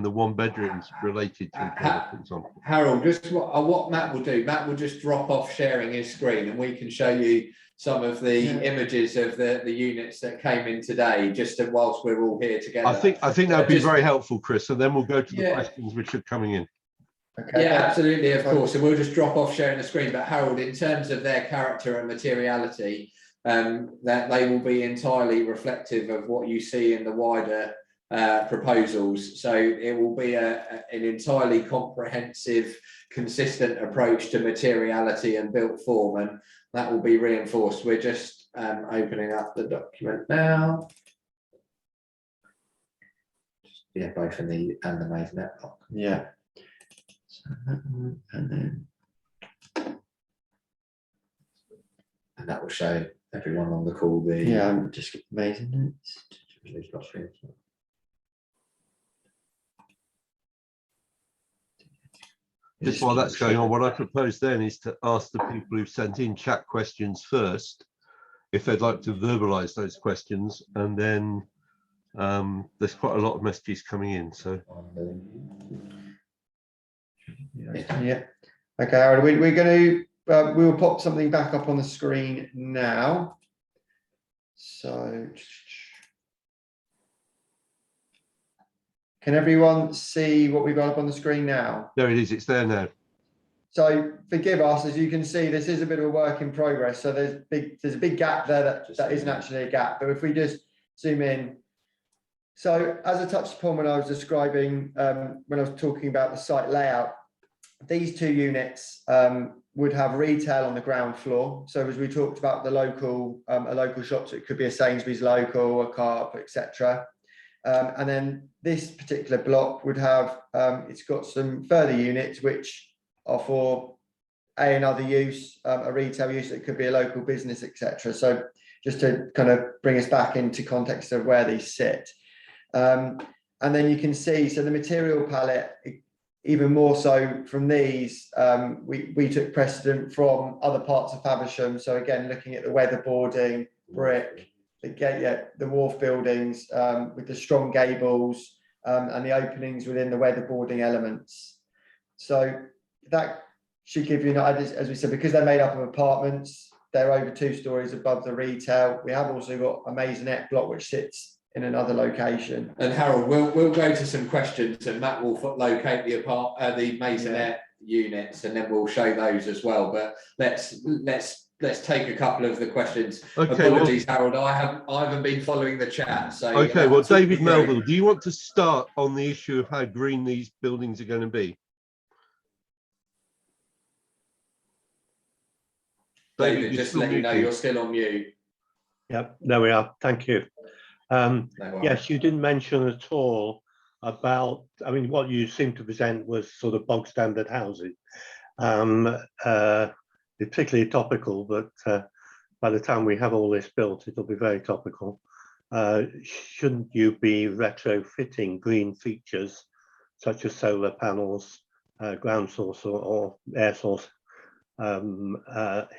the 1 bedrooms related to each other, for example? Harold, just what Matt will do, Matt will just drop off sharing his screen, and we can show you some of the images of the units that came in today, just whilst we're all here together. I think that would be very helpful, Chris, and then we'll go to the questions which are coming in. Okay. Yeah, absolutely, of course. So we'll just drop off sharing the screen. But Harold, in terms of their character and materiality, that they will be entirely reflective of what you see in the wider proposals. So it will be an entirely comprehensive, consistent approach to materiality and built form, and that will be reinforced. We're just opening up the document now. Yeah, both in the and the maisonette block. Yeah. So that one, and that will show everyone on the call the just maisonettes. Just while that's going on, what I propose then is to ask the people who've sent in chat questions first, if they'd like to verbalise those questions, and then there's quite a lot of messages coming in. So yeah, okay, Aaron, we're going to we will pop something back up on the screen now. So Can everyone see what we've got up on the screen now? There it is. It's there now. So forgive us, as you can see, this is a bit of a work in progress. So there's a big gap there that isn't actually a gap. But if we just zoom in. So as I touched upon when I was describing, when I was talking about the site layout, these two units would have retail on the ground floor. So as we talked about the local, a local shop, so it could be a Sainsbury's local, a Co-op, etc. And then this particular block would have, it's got some further units which are for another use, a retail use. It could be a local business, etc. So just to kind of bring us back into context of where these sit. And then you can see, so the material palette, even more so from these, we took precedent from other parts of Faversham. So again, looking at the weatherboarding, brick, the wharf buildings with the strong gables and the openings within the weatherboarding elements. So that should give you an idea, as we said, because they're made up of apartments, they're over 2 stories above the retail. We have also got a maisonette block which sits in another location. And Harold, we'll go to some questions, and Matt will locate the maisonette units, and then we'll show those as well. But let's take a couple of the questions. Okay, apologies, Harold, I haven't been following the chat. So okay, well, David Melville, do you want to start on the issue of how green these buildings are going to be? David, just to let you know, you're still on mute. Yep, there we are. Thank you. Yes, you didn't mention at all about, I mean, what you seem to present was sort of bog standard housing. It's particularly topical, but by the time we have all this built, it'll be very topical. Shouldn't you be retrofitting green features such as solar panels, ground source or air source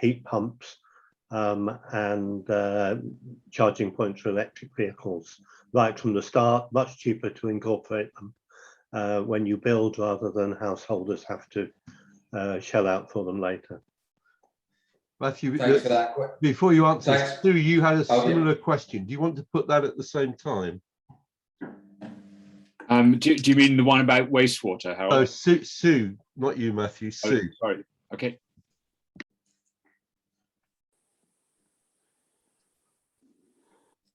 heat pumps, and charging points for electric vehicles right from the start? Much cheaper to incorporate them when you build, rather than householders have to shell out for them later. Matthew, Thanks for that. before you answer, Thanks. Sue, you had a similar question. Do you want to put that at the same time? Do you mean the one about wastewater, Harold? Oh, Sue, not you, Matthew. Sue. Oh, sorry. Okay.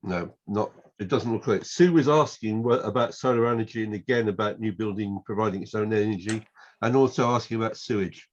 No, not. It doesn't look like it. Sue was asking about solar energy, and again about new building providing its own energy, and also asking about sewage.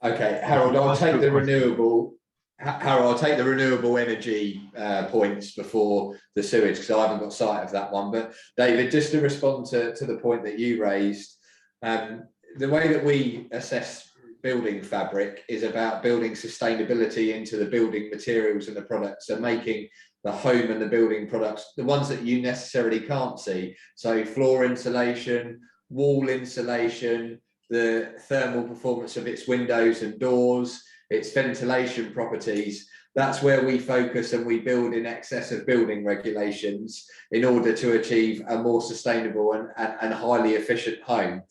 Okay, Harold, I'll take the renewable. Harold, I'll take the renewable energy points before the sewage, because I haven't got sight of that one. But David, just to respond to the point that you raised, the way that we assess building fabric is about building sustainability into the building materials and the products, and making the home and the building products, the ones that you necessarily can't see. So floor insulation, wall insulation, the thermal performance of its windows and doors, its ventilation properties. That's where we focus, and we build in excess of building regulations in order to achieve a more sustainable and highly efficient home.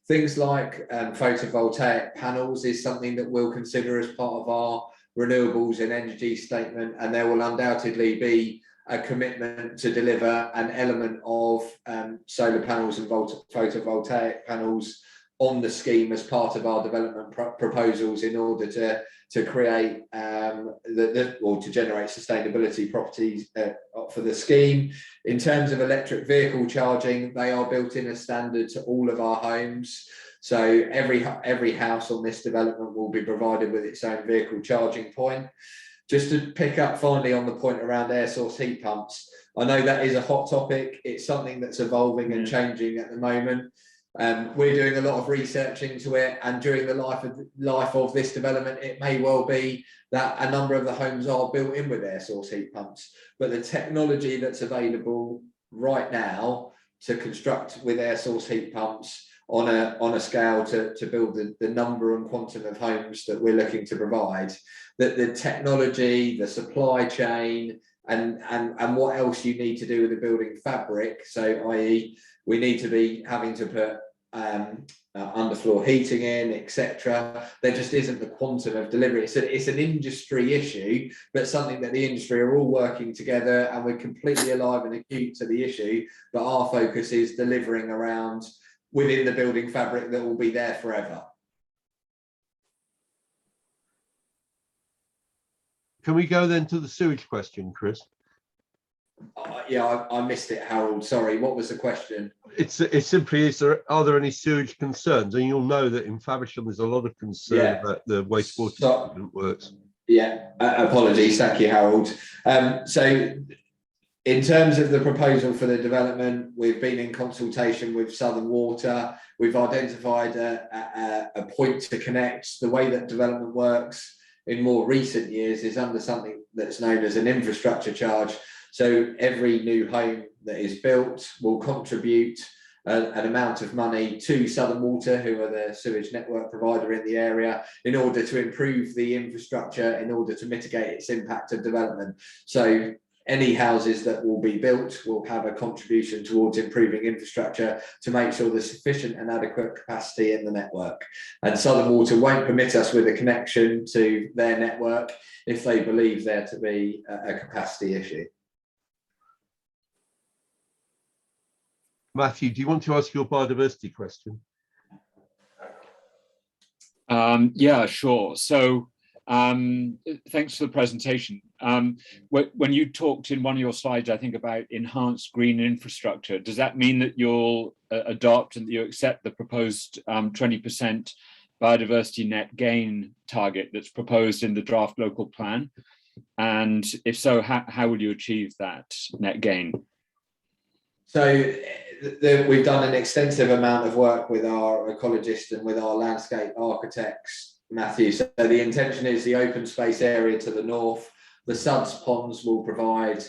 Things like photovoltaic panels is something that we'll consider as part of our renewables and energy statement, and there will undoubtedly be a commitment to deliver an element of solar panels and photovoltaic panels on the scheme as part of our development proposals, in order to create or to generate sustainability properties for the scheme. In terms of electric vehicle charging, they are built in as standard to all of our homes. So every house on this development will be provided with its own vehicle charging point. Just to pick up finally on the point around air source heat pumps, I know that is a hot topic. It's something that's evolving and changing at the moment. We're doing a lot of research into it, and during the life of this development, it may well be that a number of the homes are built in with air source heat pumps, but the technology that's available right now to construct with air source heat pumps on a scale to build the number and quantum of homes that we're looking to provide, that the technology, the supply chain, and what else you need to do with the building fabric. So i.e. we need to be having to put underfloor heating in, etc. There just isn't the quantum of delivery. It's an industry issue, but something that the industry are all working together, and we're completely alive and acute to the issue. But our focus is delivering around within the building fabric that will be there forever. Can we go then to the sewage question, Chris? Yeah, I missed it, Harold. Sorry, what was the question? It's simply, are there any sewage concerns? And you'll know that in Faversham there's a lot of concern about the wastewater treatment works. Yeah, apologies. Thank you, Harold. So in terms of the proposal for the development, we've been in consultation with Southern Water. We've identified a point to connect. The way that development works in more recent years is under something that's known as an infrastructure charge. So every new home that is built will contribute an amount of money to Southern Water, who are the sewage network provider in the area, in order to improve the infrastructure, in order to mitigate its impact of development. So any houses that will be built will have a contribution towards improving infrastructure to make sure there's sufficient and adequate capacity in the network. And Southern Water won't permit us with a connection to their network if they believe there to be a capacity issue. Matthew, do you want to ask your biodiversity question? Yeah, sure. So thanks for the presentation. When you talked in one of your slides, I think, about enhanced green infrastructure, does that mean that you'll adopt and you accept the proposed 20% biodiversity net gain target that's proposed in the draft local plan? And if so, how will you achieve that net gain? So we've done an extensive amount of work with our ecologists and with our landscape architects, Matthew. So the intention is the open space area to the north. The suds ponds will provide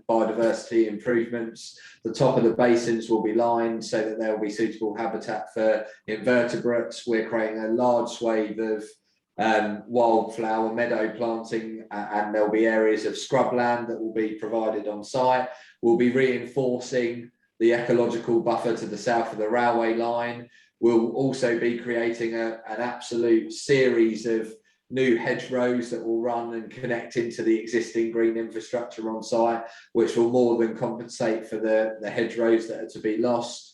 biodiversity improvements. The top of the basins will be lined so that there will be suitable habitat for invertebrates. We're creating a large swathe of wildflower meadow planting, and there'll be areas of scrubland that will be provided on site. We'll be reinforcing the ecological buffer to the south of the railway line. We'll also be creating an absolute series of new hedgerows that will run and connect into the existing green infrastructure on site, which will more than compensate for the hedgerows that are to be lost.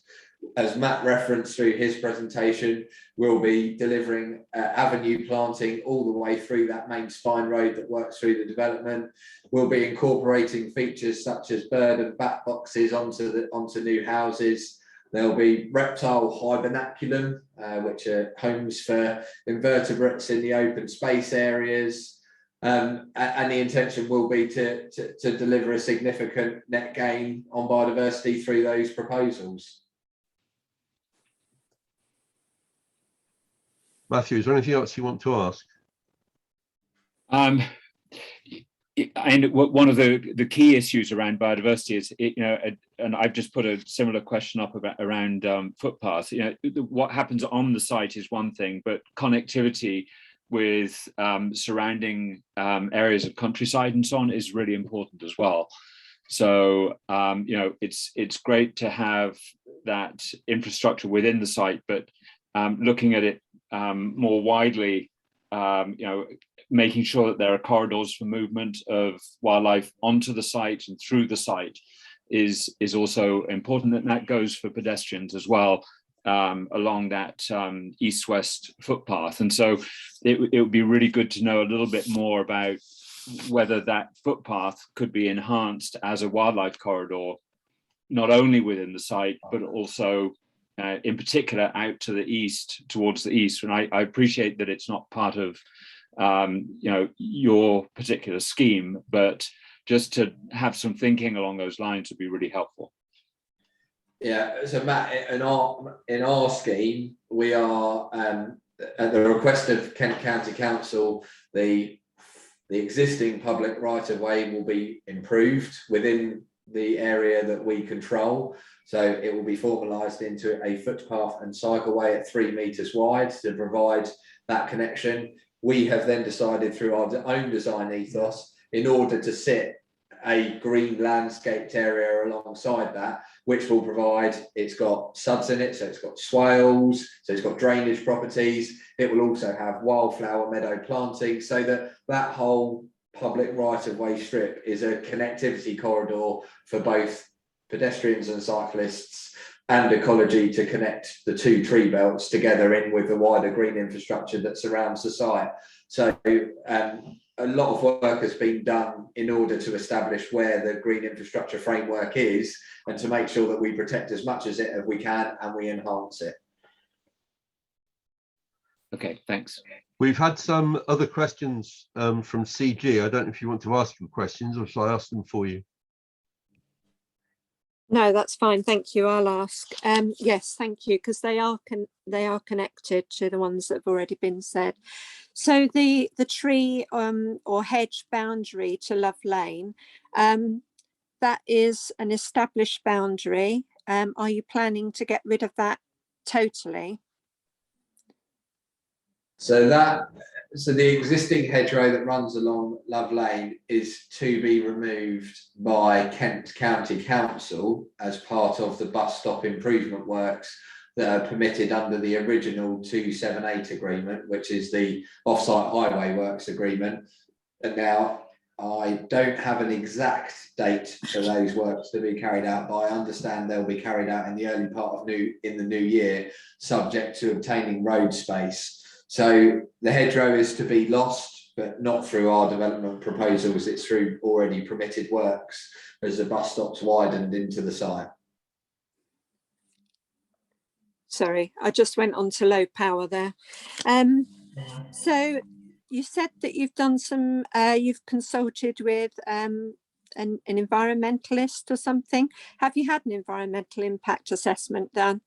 As Matt referenced through his presentation, we'll be delivering avenue planting all the way through that main spine road that works through the development. We'll be incorporating features such as bird and bat boxes onto new houses. There'll be reptile hibernaculum, which are homes for invertebrates in the open space areas. And the intention will be to deliver a significant net gain on biodiversity through those proposals. Matthew, is there anything else you want to ask? And one of the key issues around biodiversity is, and I've just put a similar question up around footpaths. What happens on the site is one thing, but connectivity with surrounding areas of countryside and so on is really important as well. So it's great to have that infrastructure within the site, but looking at it more widely, making sure that there are corridors for movement of wildlife onto the site and through the site is also important, and that goes for pedestrians as well along that east-west footpath. And so it would be really good to know a little bit more about whether that footpath could be enhanced as a wildlife corridor, not only within the site, but also in particular out to the east, towards the east. And I appreciate that it's not part of your particular scheme, but just to have some thinking along those lines would be really helpful. Yeah, so Matt, in our scheme, we are at the request of Kent County Council, the existing public right-of-way will be improved within the area that we control. So it will be formalised into a footpath and cycleway at 3 metres wide to provide that connection. We have then decided through our own design ethos, in order to sit a green landscaped area alongside that, which will provide, it's got suds in it, so it's got swales, so it's got drainage properties. It will also have wildflower meadow planting, so that that whole public right-of-way strip is a connectivity corridor for both pedestrians and cyclists and ecology, to connect the two tree belts together in with the wider green infrastructure that surrounds the site. So a lot of work has been done in order to establish where the green infrastructure framework is, and to make sure that we protect as much as it as we can and we enhance it. Okay, thanks. We've had some other questions from CG. I don't know if you want to ask your questions, or shall I ask them for you? No, that's fine. Thank you. I'll ask. Yes, thank you, because they are connected to the ones that have already been said. So the tree or hedge boundary to Love Lane, that is an established boundary. Are you planning to get rid of that totally? So the existing hedgerow that runs along Love Lane is to be removed by Kent County Council as part of the bus stop improvement works that are permitted under the original 278 agreement, which is the off-site highway works agreement. And now I don't have an exact date for those works to be carried out, but I understand they'll be carried out in the early part of the new year, subject to obtaining road space. So the hedgerow is to be lost, but not through our development proposals. It's through already permitted works as the bus stops widened into the site. Sorry, I just went on to low power there. So you said that you've done some, you've consulted with an environmentalist or something. Have you had an environmental impact assessment done?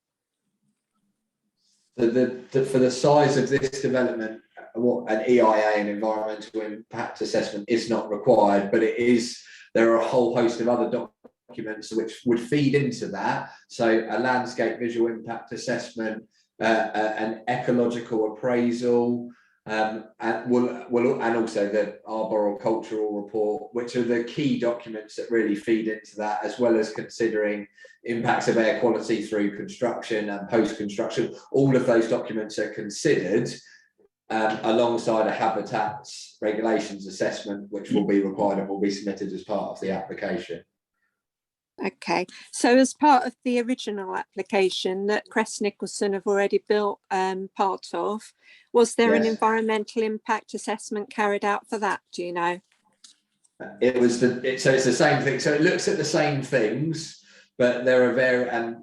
For the size of this development, an EIA, an environmental impact assessment, is not required, but it is. There are a whole host of other documents which would feed into that. So a landscape visual impact assessment, an ecological appraisal, and also the arboricultural report, which are the key documents that really feed into that, as well as considering impacts of air quality through construction and post-construction. All of those documents are considered alongside a habitats regulations assessment, which will be required and will be submitted as part of the application. Okay, so as part of the original application that Crest Nicholson have already built part of, was there an environmental impact assessment carried out for that? Do you know? It was so it's the same thing. So it looks at the same things, but there are and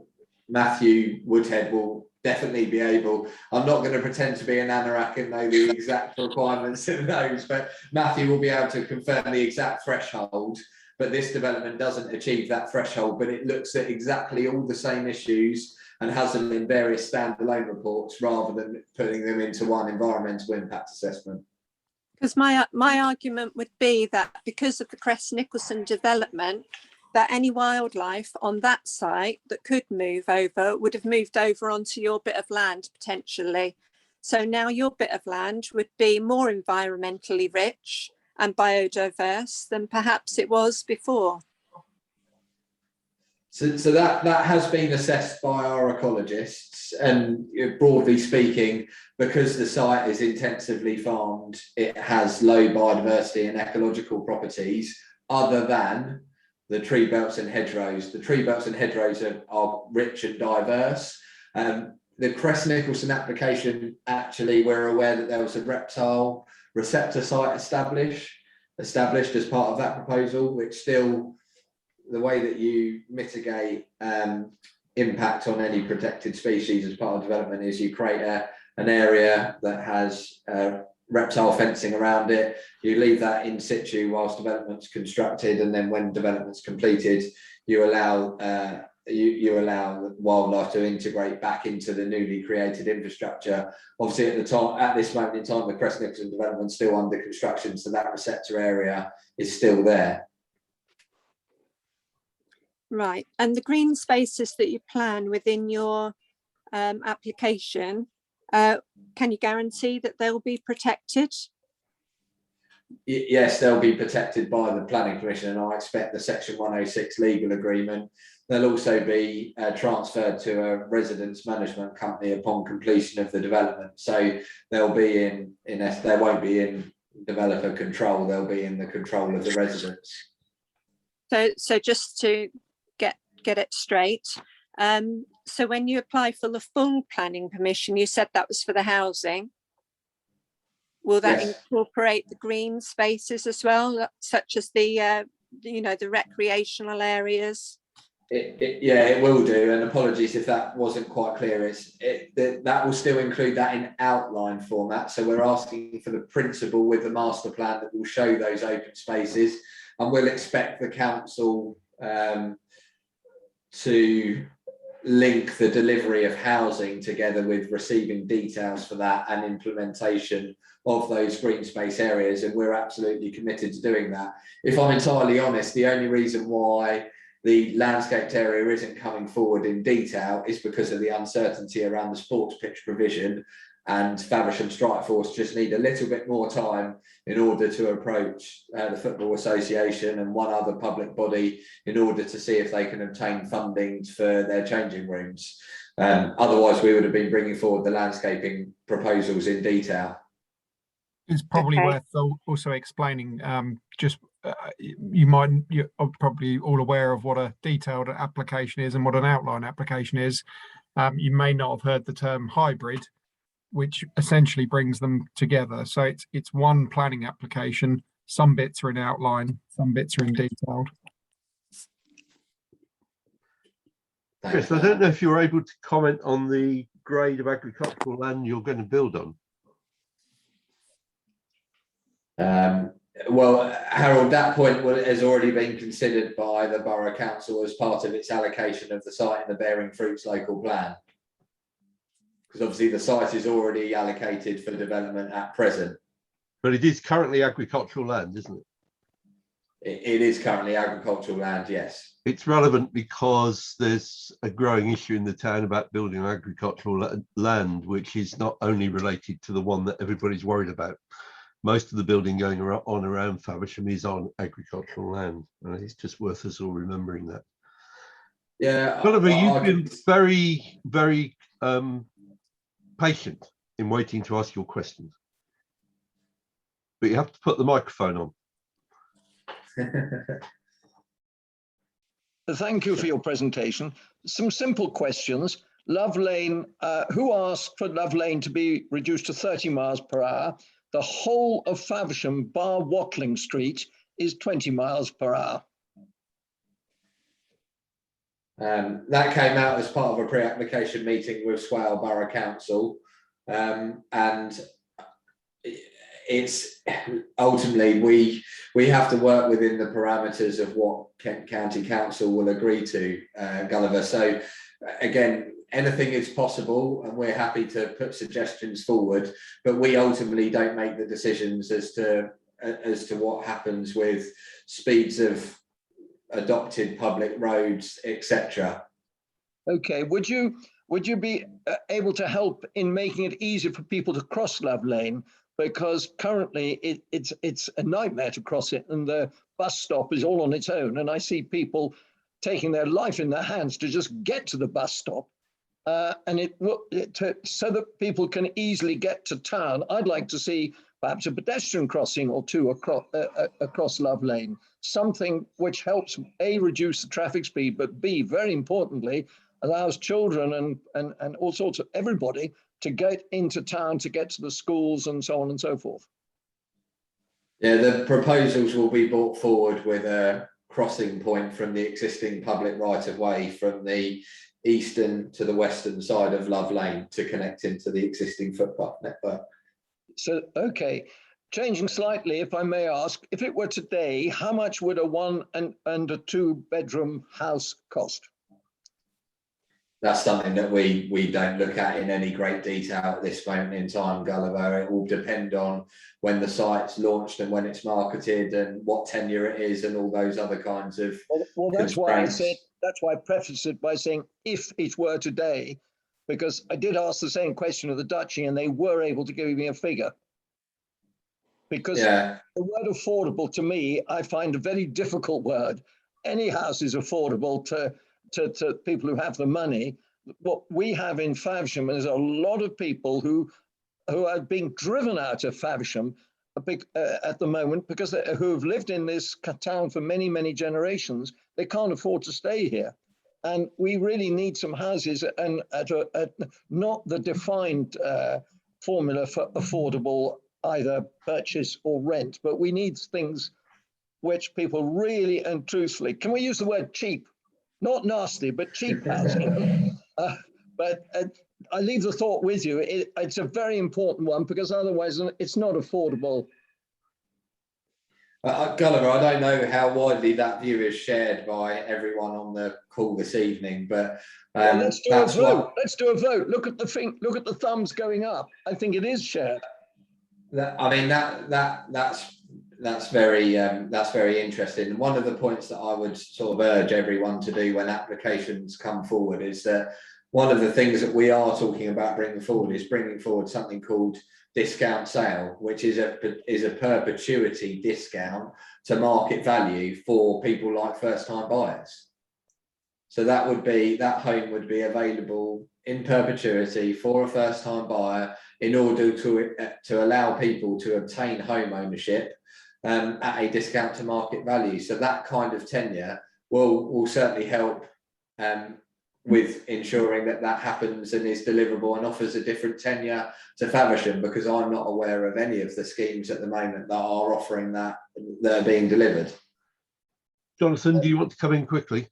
Matthew Woodhead will definitely be able. I'm not going to pretend to be an anorak and know the exact requirements in those, but Matthew will be able to confirm the exact threshold. But this development doesn't achieve that threshold, but it looks at exactly all the same issues and has them in various standalone reports rather than putting them into one environmental impact assessment. Because my argument would be that because of the Crest Nicholson development, that any wildlife on that site that could move over would have moved over onto your bit of land potentially. So now your bit of land would be more environmentally rich and biodiverse than perhaps it was before. So that has been assessed by our ecologists, and broadly speaking, because the site is intensively farmed, it has low biodiversity and ecological properties other than the tree belts and hedgerows. The tree belts and hedgerows are rich and diverse. The Crest Nicholson application, actually, we're aware that there was a Reptile Receptor site established as part of that proposal, which still, the way that you mitigate impact on any protected species as part of development is you create an area that has reptile fencing around it. You leave that in situ whilst development's constructed, and then when development's completed, you allow wildlife to integrate back into the newly created infrastructure. Obviously, at this moment in time, the Crest Nicholson development is still under construction, so that receptor area is still there. Right, and the green spaces that you plan within your application, can you guarantee that they'll be protected? Yes, they'll be protected by the Planning Commission, and I expect the Section 106 legal agreement They'll also be transferred to a residence management company upon completion of the development. So they'll be they won't be in developer control, they'll be in the control of the residents. So just to get it straight, so when you apply for the full planning permission, you said that was for the housing. Will that incorporate the green spaces as well, such as the the recreational areas? Yeah, it will do. And apologies if that wasn't quite clear. That will still include that in outline format. So we're asking for the principle with the master plan that will show those open spaces, and we'll expect the council to link the delivery of housing together with receiving details for that and implementation of those green space areas. And we're absolutely committed to doing that. If I'm entirely honest, the only reason why the landscaped area isn't coming forward in detail is because of the uncertainty around the sports pitch provision, and Faversham Strike Force just need a little bit more time in order to approach the Football Association and one other public body in order to see if they can obtain funding for their changing rooms. Otherwise, we would have been bringing forward the landscaping proposals in detail. It's probably worth also explaining, you're probably all aware of what a detailed application is and what an outline application is. You may not have heard the term hybrid, which essentially brings them together. So it's one planning application. Some bits are in outline, some bits are in detailed. Chris, I don't know if you're able to comment on the grade of agricultural land you're going to build on. Well, Harold, that point has already been considered by the Borough Council as part of its allocation of the site in the Bearing Fruits local plan. Because obviously the site is already allocated for development at present. But it is currently agricultural land, isn't it? It is currently agricultural land, yes. It's relevant because there's a growing issue in the town about building agricultural land, which is not only related to the one that everybody's worried about. Most of the building going on around Faversham is on agricultural land. And it's just worth us all remembering that. Yeah. Oliver, you've been very, very patient in waiting to ask your questions. But you have to put the microphone on. Thank you for your presentation. Some simple questions. Love Lane, who asked for Love Lane to be reduced to 30 miles per hour? The whole of Faversham, bar Watling Street, is 20 miles per hour. That came out as part of a pre-application meeting with Swale Borough Council, and it's ultimately we have to work within the parameters of what Kent County Council will agree to, Gulliver. So again, anything is possible, and we're happy to put suggestions forward, but we ultimately don't make the decisions as to what happens with speeds of adopted public roads, etc. Okay, would you be able to help in making it easier for people to cross Love Lane? Because currently it's a nightmare to cross it, and the bus stop is all on its own, and I see people taking their life in their hands to just get to the bus stop. And so that people can easily get to town. I'd like to see perhaps a pedestrian crossing or two across Love Lane, something which helps A, reduce the traffic speed, but B, very importantly, allows children and all sorts of everybody to get into town, to get to the schools and so on and so forth. Yeah, the proposals will be brought forward with a crossing point from the existing public right-of-way from the eastern to the western side of Love Lane to connect into the existing footpath network. So, okay, changing slightly, if I may ask, if it were today, how much would a 1 and a 2 bedroom house cost? That's something that we don't look at in any great detail at this moment in time, Gulliver. It will depend on when the site's launched and when it's marketed and what tenure it is and all those other kinds of well, that's why I said, that's why I prefaced it by saying if it were today, because I did ask the same question of the Duchy and they were able to give me a figure. Because the word affordable to me, I find a very difficult word. Any house is affordable to to people who have the money. What we have in Faversham is a lot of people who are being driven out of Faversham at the moment because who have lived in this town for many, many generations. They can't afford to stay here. And we really need some houses, and at not the defined formula for affordable either purchase or rent, but we need things which people really and truthfully, can we use the word cheap? Not nasty, but cheap housing. But I leave the thought with you. It's a very important one because otherwise it's not affordable. Gulliver, I don't know how widely that view is shared by everyone on the call this evening, but well, let's do a vote. Let's do a vote. Look at the thing. Look at the thumbs going up. I think it is shared. That's very interesting. One of the points that I would sort of urge everyone to do when applications come forward is that one of the things that we are talking about bringing forward something called discount sale, which is a perpetuity discount to market value for people like first-time buyers. So that home would be available in perpetuity for a first-time buyer in order to allow people to obtain home ownership at a discount to market value. So that kind of tenure will certainly help with ensuring that happens and is deliverable and offers a different tenure to Faversham, because I'm not aware of any of the schemes at the moment that are offering that are being delivered. Jonathan, do you want to come in quickly?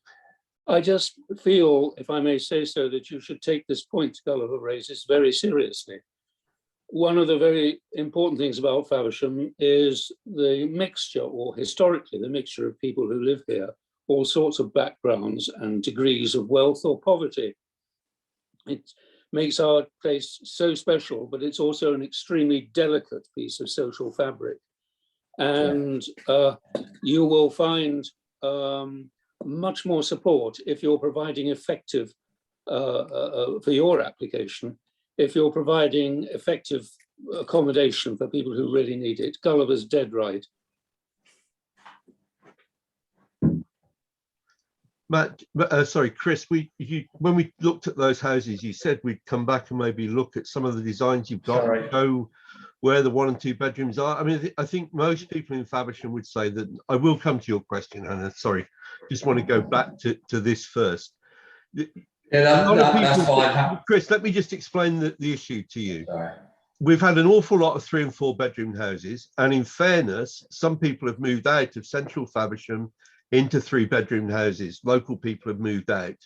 I just feel, if I may say so, that you should take this point Gulliver raises very seriously. One of the very important things about Faversham is the mixture, or historically the mixture of people who live here, all sorts of backgrounds and degrees of wealth or poverty. It makes our place so special, but it's also an extremely delicate piece of social fabric. And you will find much more support if you're providing effective, for your application, if you're providing effective accommodation for people who really need it. Gulliver's dead right. Matt, sorry, Chris, when we looked at those houses, you said we'd come back and maybe look at some of the designs you've got, show where the 1 and 2 bedrooms are. I mean, I think most people in Faversham would say that. I will come to your question, Hannah, sorry. Just want to go back to this first. Yeah, that's fine. Chris, let me just explain the issue to you. Sorry. We've had an awful lot of 3 and 4 bedroom houses, and in fairness, some people have moved out of central Faversham into 3 bedroom houses. Local people have moved out.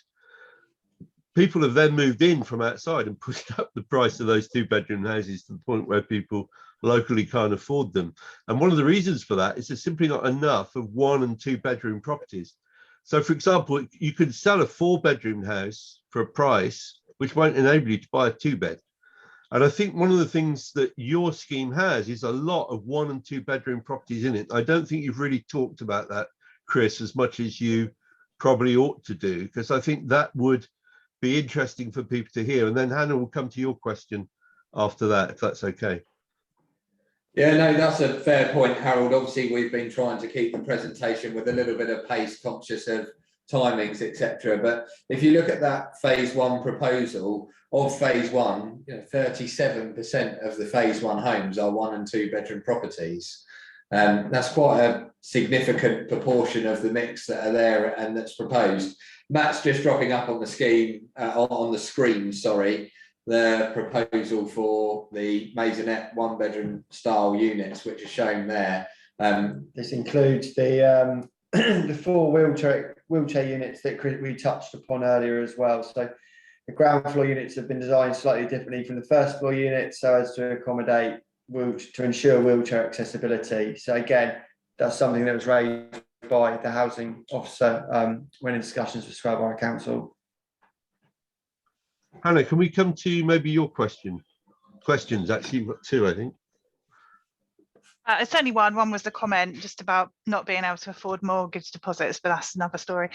People have then moved in from outside and pushed up the price of those 2 bedroom houses to the point where people locally can't afford them. And one of the reasons for that is there's simply not enough of 1 and 2 bedroom properties. So, for example, you could sell a 4 bedroom house for a price which won't enable you to buy a 2 bed. And I think one of the things that your scheme has is a lot of 1 and 2 bedroom properties in it. I don't think you've really talked about that, Chris, as much as you probably ought to do, because I think that would be interesting for people to hear. And then Hannah will come to your question after that, if that's okay. Yeah, no, that's a fair point, Harold. Obviously, we've been trying to keep the presentation with a little bit of pace, conscious of timings, etc. But if you look at that phase 1 proposal of phase 1, 37% of the phase 1 homes are 1 and 2 bedroom properties. That's quite a significant proportion of the mix that are there and that's proposed. Matt's just dropping up on the scheme, on the screen, sorry, the proposal for the maisonette 1 bedroom style units, which are shown there. This includes the the 4 wheelchair units that we touched upon earlier as well. So the ground floor units have been designed slightly differently from the first floor units so as to accommodate to ensure wheelchair accessibility. So again, that's something that was raised by the housing officer when in discussions with Scarborough Council. Hannah, can we come to maybe your questions? Actually, you've got 2, I think. It's only one. One was the comment just about not being able to afford mortgage deposits, but that's another story.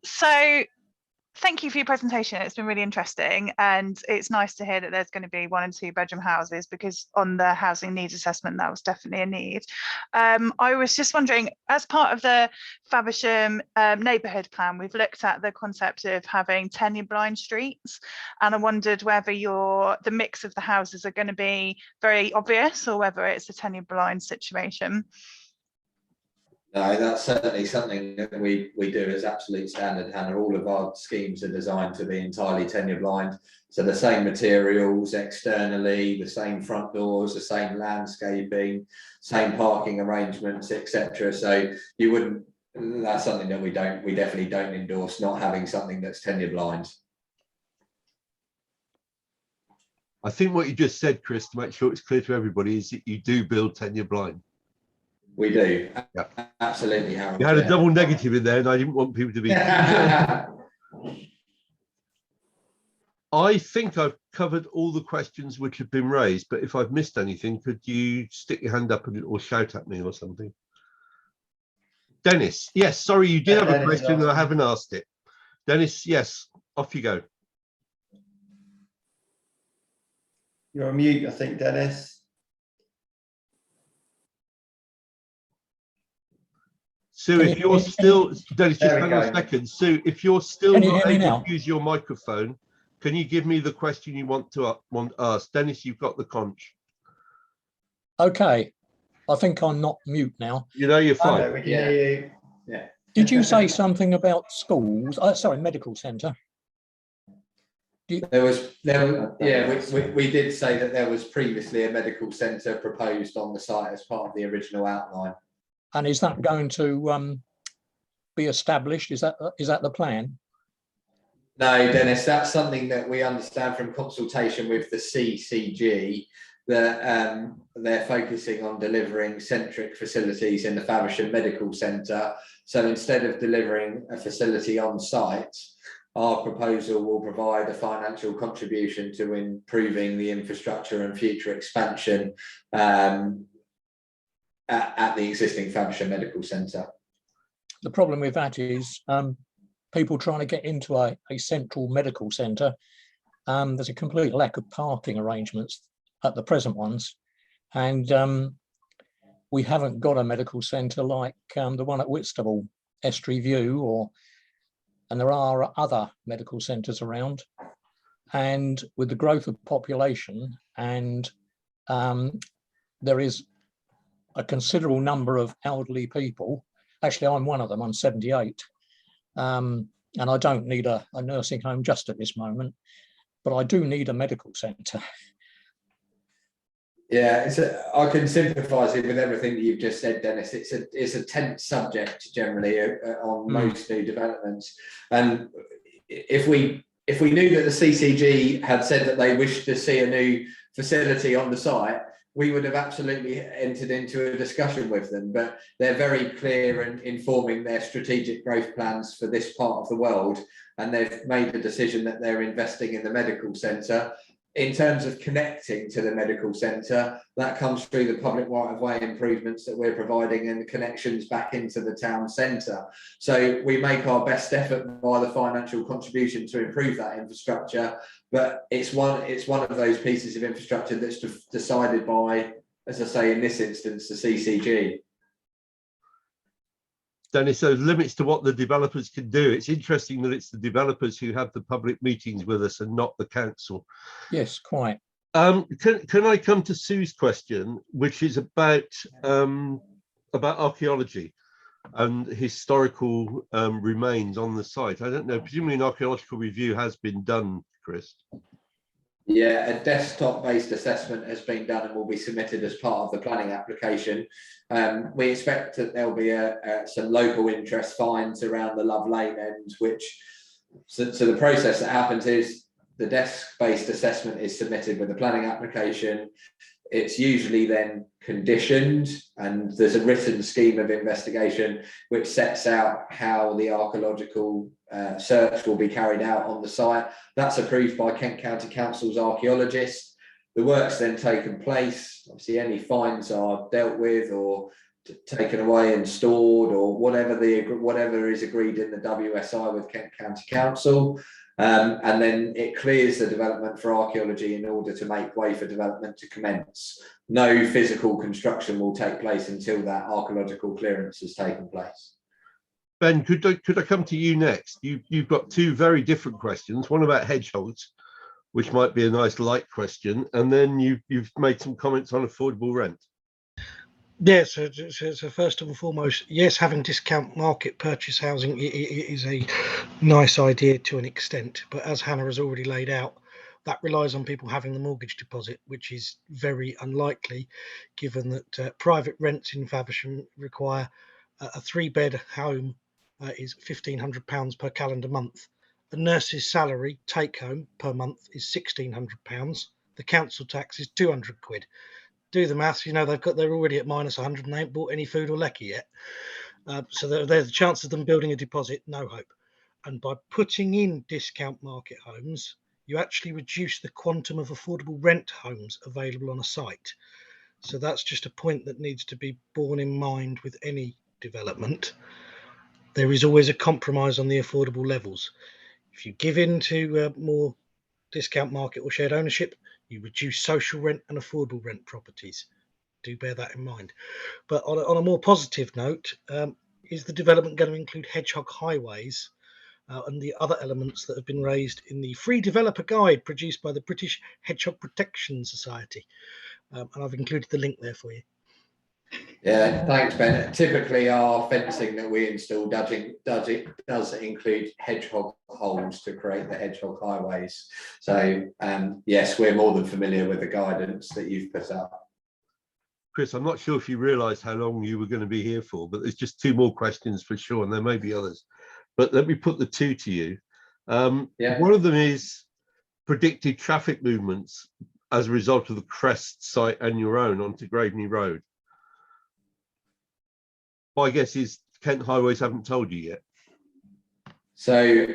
So Thank you for your presentation. It's been really interesting, and it's nice to hear that there's going to be 1 and 2 bedroom houses, because on the housing needs assessment that was definitely a need. I was just wondering, as part of the Faversham neighbourhood plan, we've looked at the concept of having tenure blind streets, and I wondered whether the mix of the houses are going to be very obvious or whether it's a tenure blind situation. No, that's certainly something that we do as absolute standard, Hannah. All of our schemes are designed to be entirely tenure blind. So the same materials externally, the same front doors, the same landscaping, same parking arrangements, etc. So you wouldn't, that's something that we definitely don't endorse, not having something that's tenure blind. I think what you just said, Chris, to make sure it's clear to everybody, is that you do build tenure blind. We do. Yeah. Absolutely, Harold. You had a double negative in there, and I didn't want people to be. I think I've covered all the questions which have been raised, but if I've missed anything, could you stick your hand up or shout at me or something? Dennis, yes, sorry, you did have a question and I haven't asked it. Dennis, yes, off you go. You're on mute, I think, Dennis. Sue, if you're still, Dennis, just hang on a second. Sue, if you're still not able to use your microphone, can you give me the question you want to ask? Dennis, you've got the conch. Okay, I think I'm not mute now. You know, you're fine. We can hear you. Yeah. Did you say something about schools? Sorry, medical centre. We did say that there was previously a medical centre proposed on the site as part of the original outline. And is that going to be established? Is that the plan? No, Dennis, that's something that we understand from consultation with the CCG, that they're focusing on delivering centric facilities in the Faversham Medical Centre. So instead of delivering a facility on site, our proposal will provide a financial contribution to improving the infrastructure and future expansion at the existing Faversham Medical Centre. The problem with that is people trying to get into a central medical centre. There's a complete lack of parking arrangements at the present ones, and we haven't got a medical centre like the one at Whitstable, Estuary View, and there are other medical centres around. And with the growth of population, and there is a considerable number of elderly people. Actually, I'm one of them, I'm 78. And I don't need a nursing home just at this moment, but I do need a medical centre. Yeah, I can sympathise with everything that you've just said, Dennis. It's a tense subject generally on most new developments. And if we knew that the CCG had said that they wished to see a new facility on the site, we would have absolutely entered into a discussion with them. But they're very clear in informing their strategic growth plans for this part of the world, and they've made the decision that they're investing in the medical centre. In terms of connecting to the medical centre, that comes through the public right-of-way improvements that we're providing and the connections back into the town centre. So we make our best effort by the financial contribution to improve that infrastructure, but it's one of those pieces of infrastructure that's decided by, as I say, in this instance, the CCG. Dennis, there's limits to what the developers can do. It's interesting that it's the developers who have the public meetings with us and not the council. Yes, quite. Can I come to Sue's question, which is about archaeology and historical remains on the site? I don't know, presumably an archaeological review has been done, Chris. Yeah, a desktop-based assessment has been done and will be submitted as part of the planning application. We expect that there'll be some local interest finds around the Love Lane end, so the process that happens is the desk-based assessment is submitted with the planning application. It's usually then conditioned, and there's a written scheme of investigation which sets out how the archaeological search will be carried out on the site. That's approved by Kent County Council's archaeologists. The work's then taken place. Obviously, any finds are dealt with or taken away and stored, or whatever is agreed in the WSI with Kent County Council. And then it clears the development for archaeology in order to make way for development to commence. No physical construction will take place until that archaeological clearance has taken place. Ben, could I come to you next? You've got two very different questions. One about hedgehogs, which might be a nice light question, and then you've made some comments on affordable rent. Yeah, so first and foremost, yes, having discount market purchase housing is a nice idea to an extent, but as Hannah has already laid out, that relies on people having the mortgage deposit, which is very unlikely, given that private rents in Faversham require a 3-bed home is £1,500 per calendar month. A nurse's salary take home per month is £1,600. The council tax is 200 quid. Do the maths, they're already at minus 100 and they ain't bought any food or lecky yet. So there's the chance of them building a deposit, no hope. And by putting in discount market homes, you actually reduce the quantum of affordable rent homes available on a site. So that's just a point that needs to be borne in mind with any development. There is always a compromise on the affordable levels. If you give in to more discount market or shared ownership, you reduce social rent and affordable rent properties. Do bear that in mind. But on a more positive note, is the development going to include hedgehog highways and the other elements that have been raised in the free developer guide produced by the British Hedgehog Protection Society? And I've included the link there for you. Yeah, thanks, Ben. Typically, our fencing that we install does include hedgehog holes to create the hedgehog highways. So, yes, we're more than familiar with the guidance that you've put up. Chris, I'm not sure if you realised how long you were going to be here for, but there's just 2 more questions for sure, and there may be others. But let me put the 2 to you. One of them is predicted traffic movements as a result of the Crest site and your own onto Graveney Road. My guess is Kent Highways haven't told you yet. So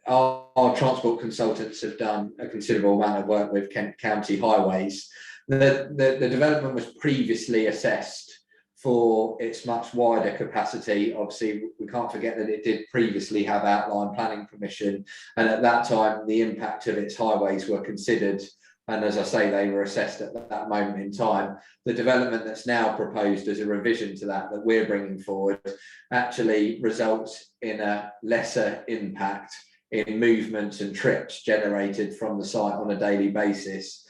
our transport consultants have done a considerable amount of work with Kent County Highways. The development was previously assessed for its much wider capacity. Obviously, we can't forget that it did previously have outline planning permission, and at that time the impact of its highways were considered, and as I say, they were assessed at that moment in time. The development that's now proposed as a revision to that we're bringing forward actually results in a lesser impact in movements and trips generated from the site on a daily basis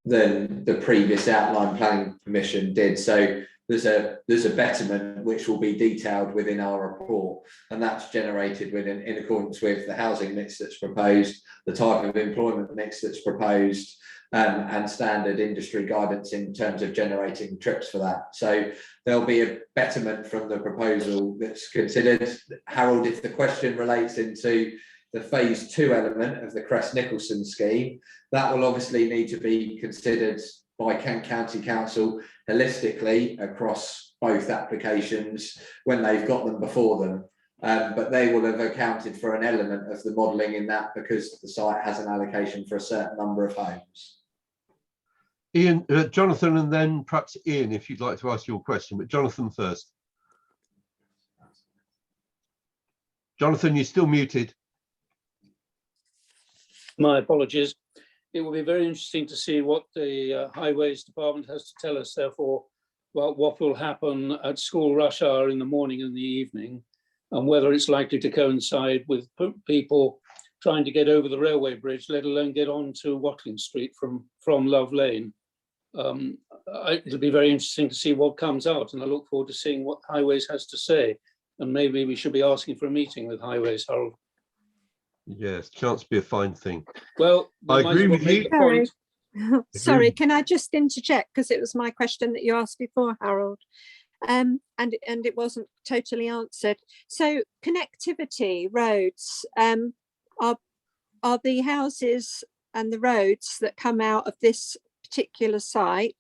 than the previous outline planning permission did. So there's a betterment which will be detailed within our report, and that's generated in accordance with the housing mix that's proposed, the type of employment mix that's proposed, and standard industry guidance in terms of generating trips for that. So there'll be a betterment from the proposal that's considered. Harold, if the question relates into the phase 2 element of the Crest Nicholson scheme, that will obviously need to be considered by Kent County Council holistically across both applications when they've got them before them. But they will have accounted for an element of the modelling in that because the site has an allocation for a certain number of homes. Ian, Jonathan, and then perhaps Ian, if you'd like to ask your question, but Jonathan first. Jonathan, you're still muted. My apologies. It will be very interesting to see what the Highways Department has to tell us, therefore, about what will happen at school rush hour in the morning and the evening, and whether it's likely to coincide with people trying to get over the railway bridge, let alone get on to Watling Street from Love Lane. It'll be very interesting to see what comes out, and I look forward to seeing what Highways has to say. And maybe we should be asking for a meeting with Highways, Harold. Yes, chance to be a fine thing. Well, I agree with you. Sorry. Sorry, can I just interject, because it was my question that you asked before, Harold, and it wasn't totally answered. So connectivity, roads, are the houses and the roads that come out of this particular site,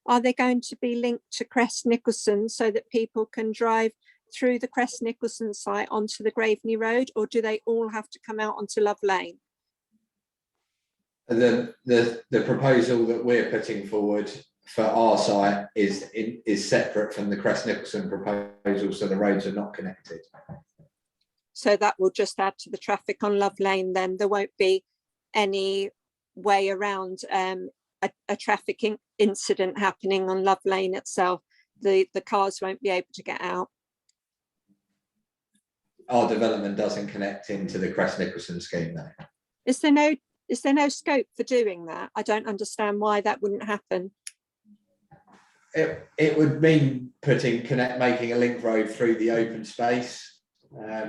are they going to be linked to Crest Nicholson so that people can drive through the Crest Nicholson site onto the Graveney Road, or do they all have to come out onto Love Lane? The proposal that we're putting forward for our site is separate from the Crest Nicholson proposal, so the roads are not connected. So that will just add to the traffic on Love Lane then. There won't be any way around a traffic incident happening on Love Lane itself. The cars won't be able to get out. Our development doesn't connect into the Crest Nicholson scheme though. Is there no scope for doing that? I don't understand why that wouldn't happen. It would mean making a link road through the open space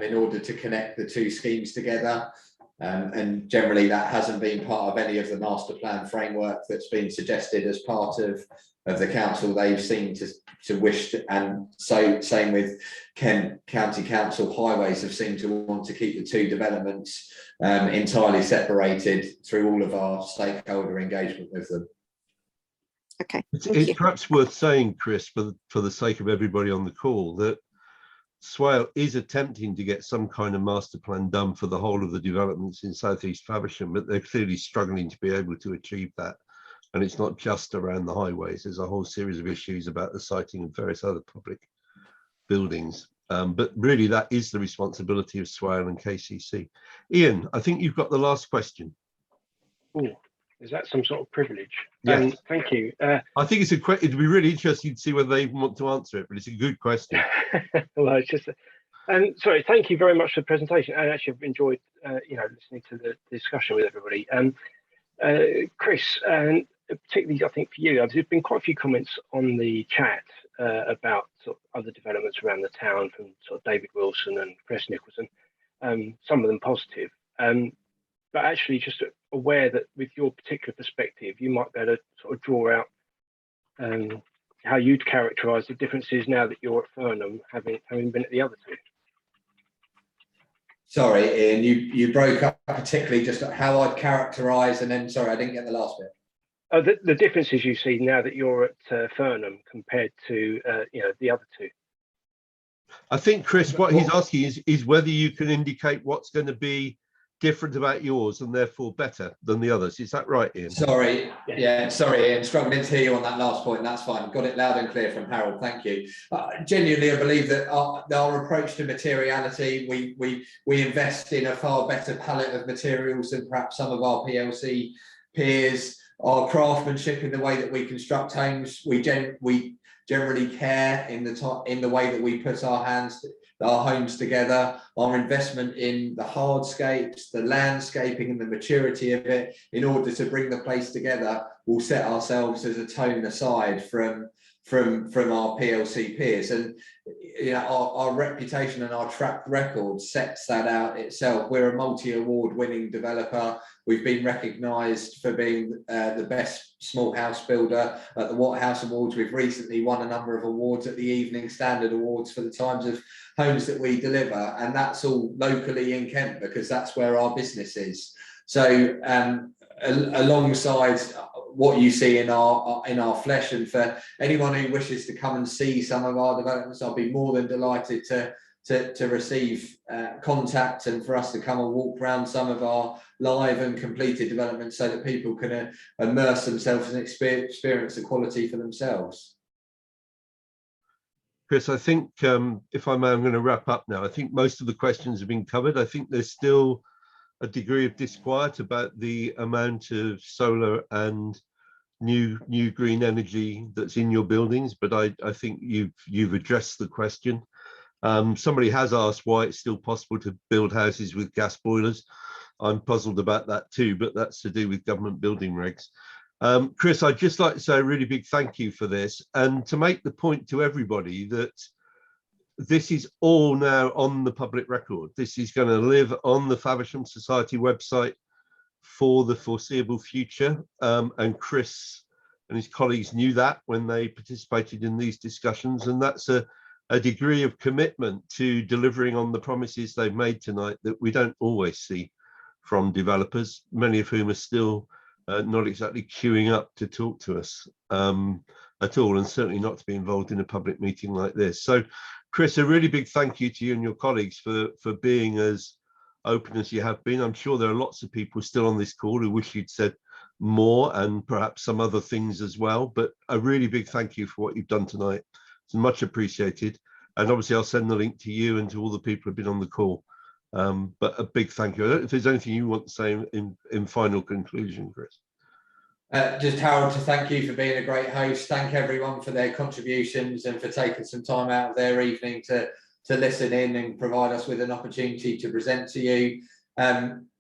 in order to connect the two schemes together. And generally that hasn't been part of any of the master plan framework that's been suggested as part of the council. They've seemed to wish to, and so same with Kent County Council Highways have seemed to want to keep the two developments entirely separated through all of our stakeholder engagement with them. Okay. It's perhaps worth saying, Chris, for the sake of everybody on the call, that Swale is attempting to get some kind of master plan done for the whole of the developments in southeast Faversham, but they're clearly struggling to be able to achieve that. And it's not just around the highways. There's a whole series of issues about the siting of various other public buildings. But really, that is the responsibility of Swale and KCC. Ian, I think you've got the last question. Oh, is that some sort of privilege? Yes. Thank you. I think it's it'd be really interesting to see whether they even want to answer it, but it's a good question. Well, it's just, sorry, thank you very much for the presentation. I actually have enjoyed, listening to the discussion with everybody. Chris, and particularly, I think for you, there's been quite a few comments on the chat about sort of other developments around the town from sort of David Wilson and Crest Nicholson, some of them positive. But actually just aware that with your particular perspective, you might be able to sort of draw out how you'd characterise the differences now that you're at Fernham, having been at the other two. Sorry, Ian, you broke up particularly just how I'd characterise, and then, sorry, I didn't get the last bit. The differences you see now that you're at Fernham compared to the other two. I think, Chris, what he's asking is whether you can indicate what's going to be different about yours and therefore better than the others. Is that right, Ian? Sorry, yeah, sorry, Ian, struggling to hear you on that last point. That's fine. Got it loud and clear from Harold. Thank you. Genuinely, I believe that our approach to materiality, we invest in a far better palette of materials than perhaps some of our PLC peers. Our craftsmanship in the way that we construct homes, we generally care in the way that we put our homes together. Our investment in the hardscapes, the landscaping and the maturity of it in order to bring the place together will set ourselves as a tone aside from our PLC peers. And our reputation and our track record sets that out itself. We're a multi-award winning developer. We've been recognised for being the best small house builder at the Watt House Awards. We've recently won a number of awards at the Evening Standard Awards for the types of homes that we deliver, and that's all locally in Kent because that's where our business is. So alongside what you see in our flesh, and for anyone who wishes to come and see some of our developments, I'll be more than delighted to receive contact and for us to come and walk around some of our live and completed developments so that people can immerse themselves and experience the quality for themselves. Chris, I think, if I may, I'm going to wrap up now. I think most of the questions have been covered. I think there's still a degree of disquiet about the amount of solar and new green energy that's in your buildings, but I think you've addressed the question. Somebody has asked why it's still possible to build houses with gas boilers. I'm puzzled about that too, but that's to do with government building regs. Chris, I'd just like to say a really big thank you for this, and to make the point to everybody that this is all now on the public record. This is going to live on the Faversham Society website for the foreseeable future, and Chris and his colleagues knew that when they participated in these discussions, and that's a degree of commitment to delivering on the promises they've made tonight that we don't always see from developers, many of whom are still not exactly queuing up to talk to us at all, and certainly not to be involved in a public meeting like this. So, Chris, a really big thank you to you and your colleagues for being as open as you have been. I'm sure there are lots of people still on this call who wish you'd said more and perhaps some other things as well. But a really big thank you for what you've done tonight. It's much appreciated. And obviously I'll send the link to you and to all the people who've been on the call. But a big thank you. I don't know if there's anything you want to say in final conclusion, Chris. Just Harold, to thank you for being a great host. Thank everyone for their contributions and for taking some time out of their evening to listen in and provide us with an opportunity to present to you.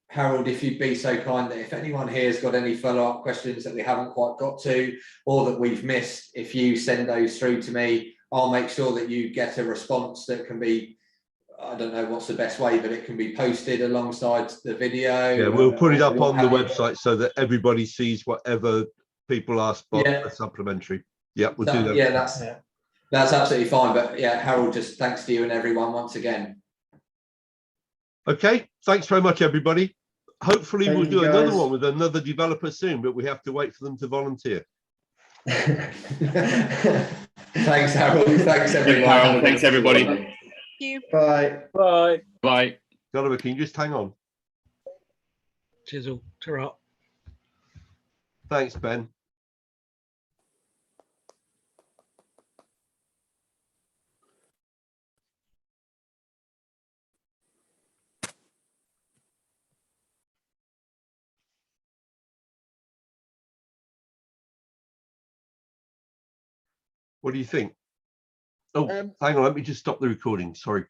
Harold, if you'd be so kind that if anyone here has got any follow-up questions that we haven't quite got to or that we've missed, if you send those through to me, I'll make sure that you get a response that can be, I don't know what's the best way, but it can be posted alongside the video. Yeah, we'll put it up on the website so that everybody sees whatever people ask Bob a supplementary. Yeah, we'll do that. Yeah, that's absolutely fine. But yeah, Harold, just thanks to you and everyone once again. Okay, thanks very much, everybody. Hopefully we'll do guys. another one with another developer soon, but we have to wait for them to volunteer. Thanks, Harold. Thanks, everyone. Harold, thanks, everybody. Thank you. Bye. Bye. Bye. Oliver, can you just hang on? Chisel, ta-ra. Thanks, Ben. What do you think? Oh, hang on, let me just stop the recording. Sorry.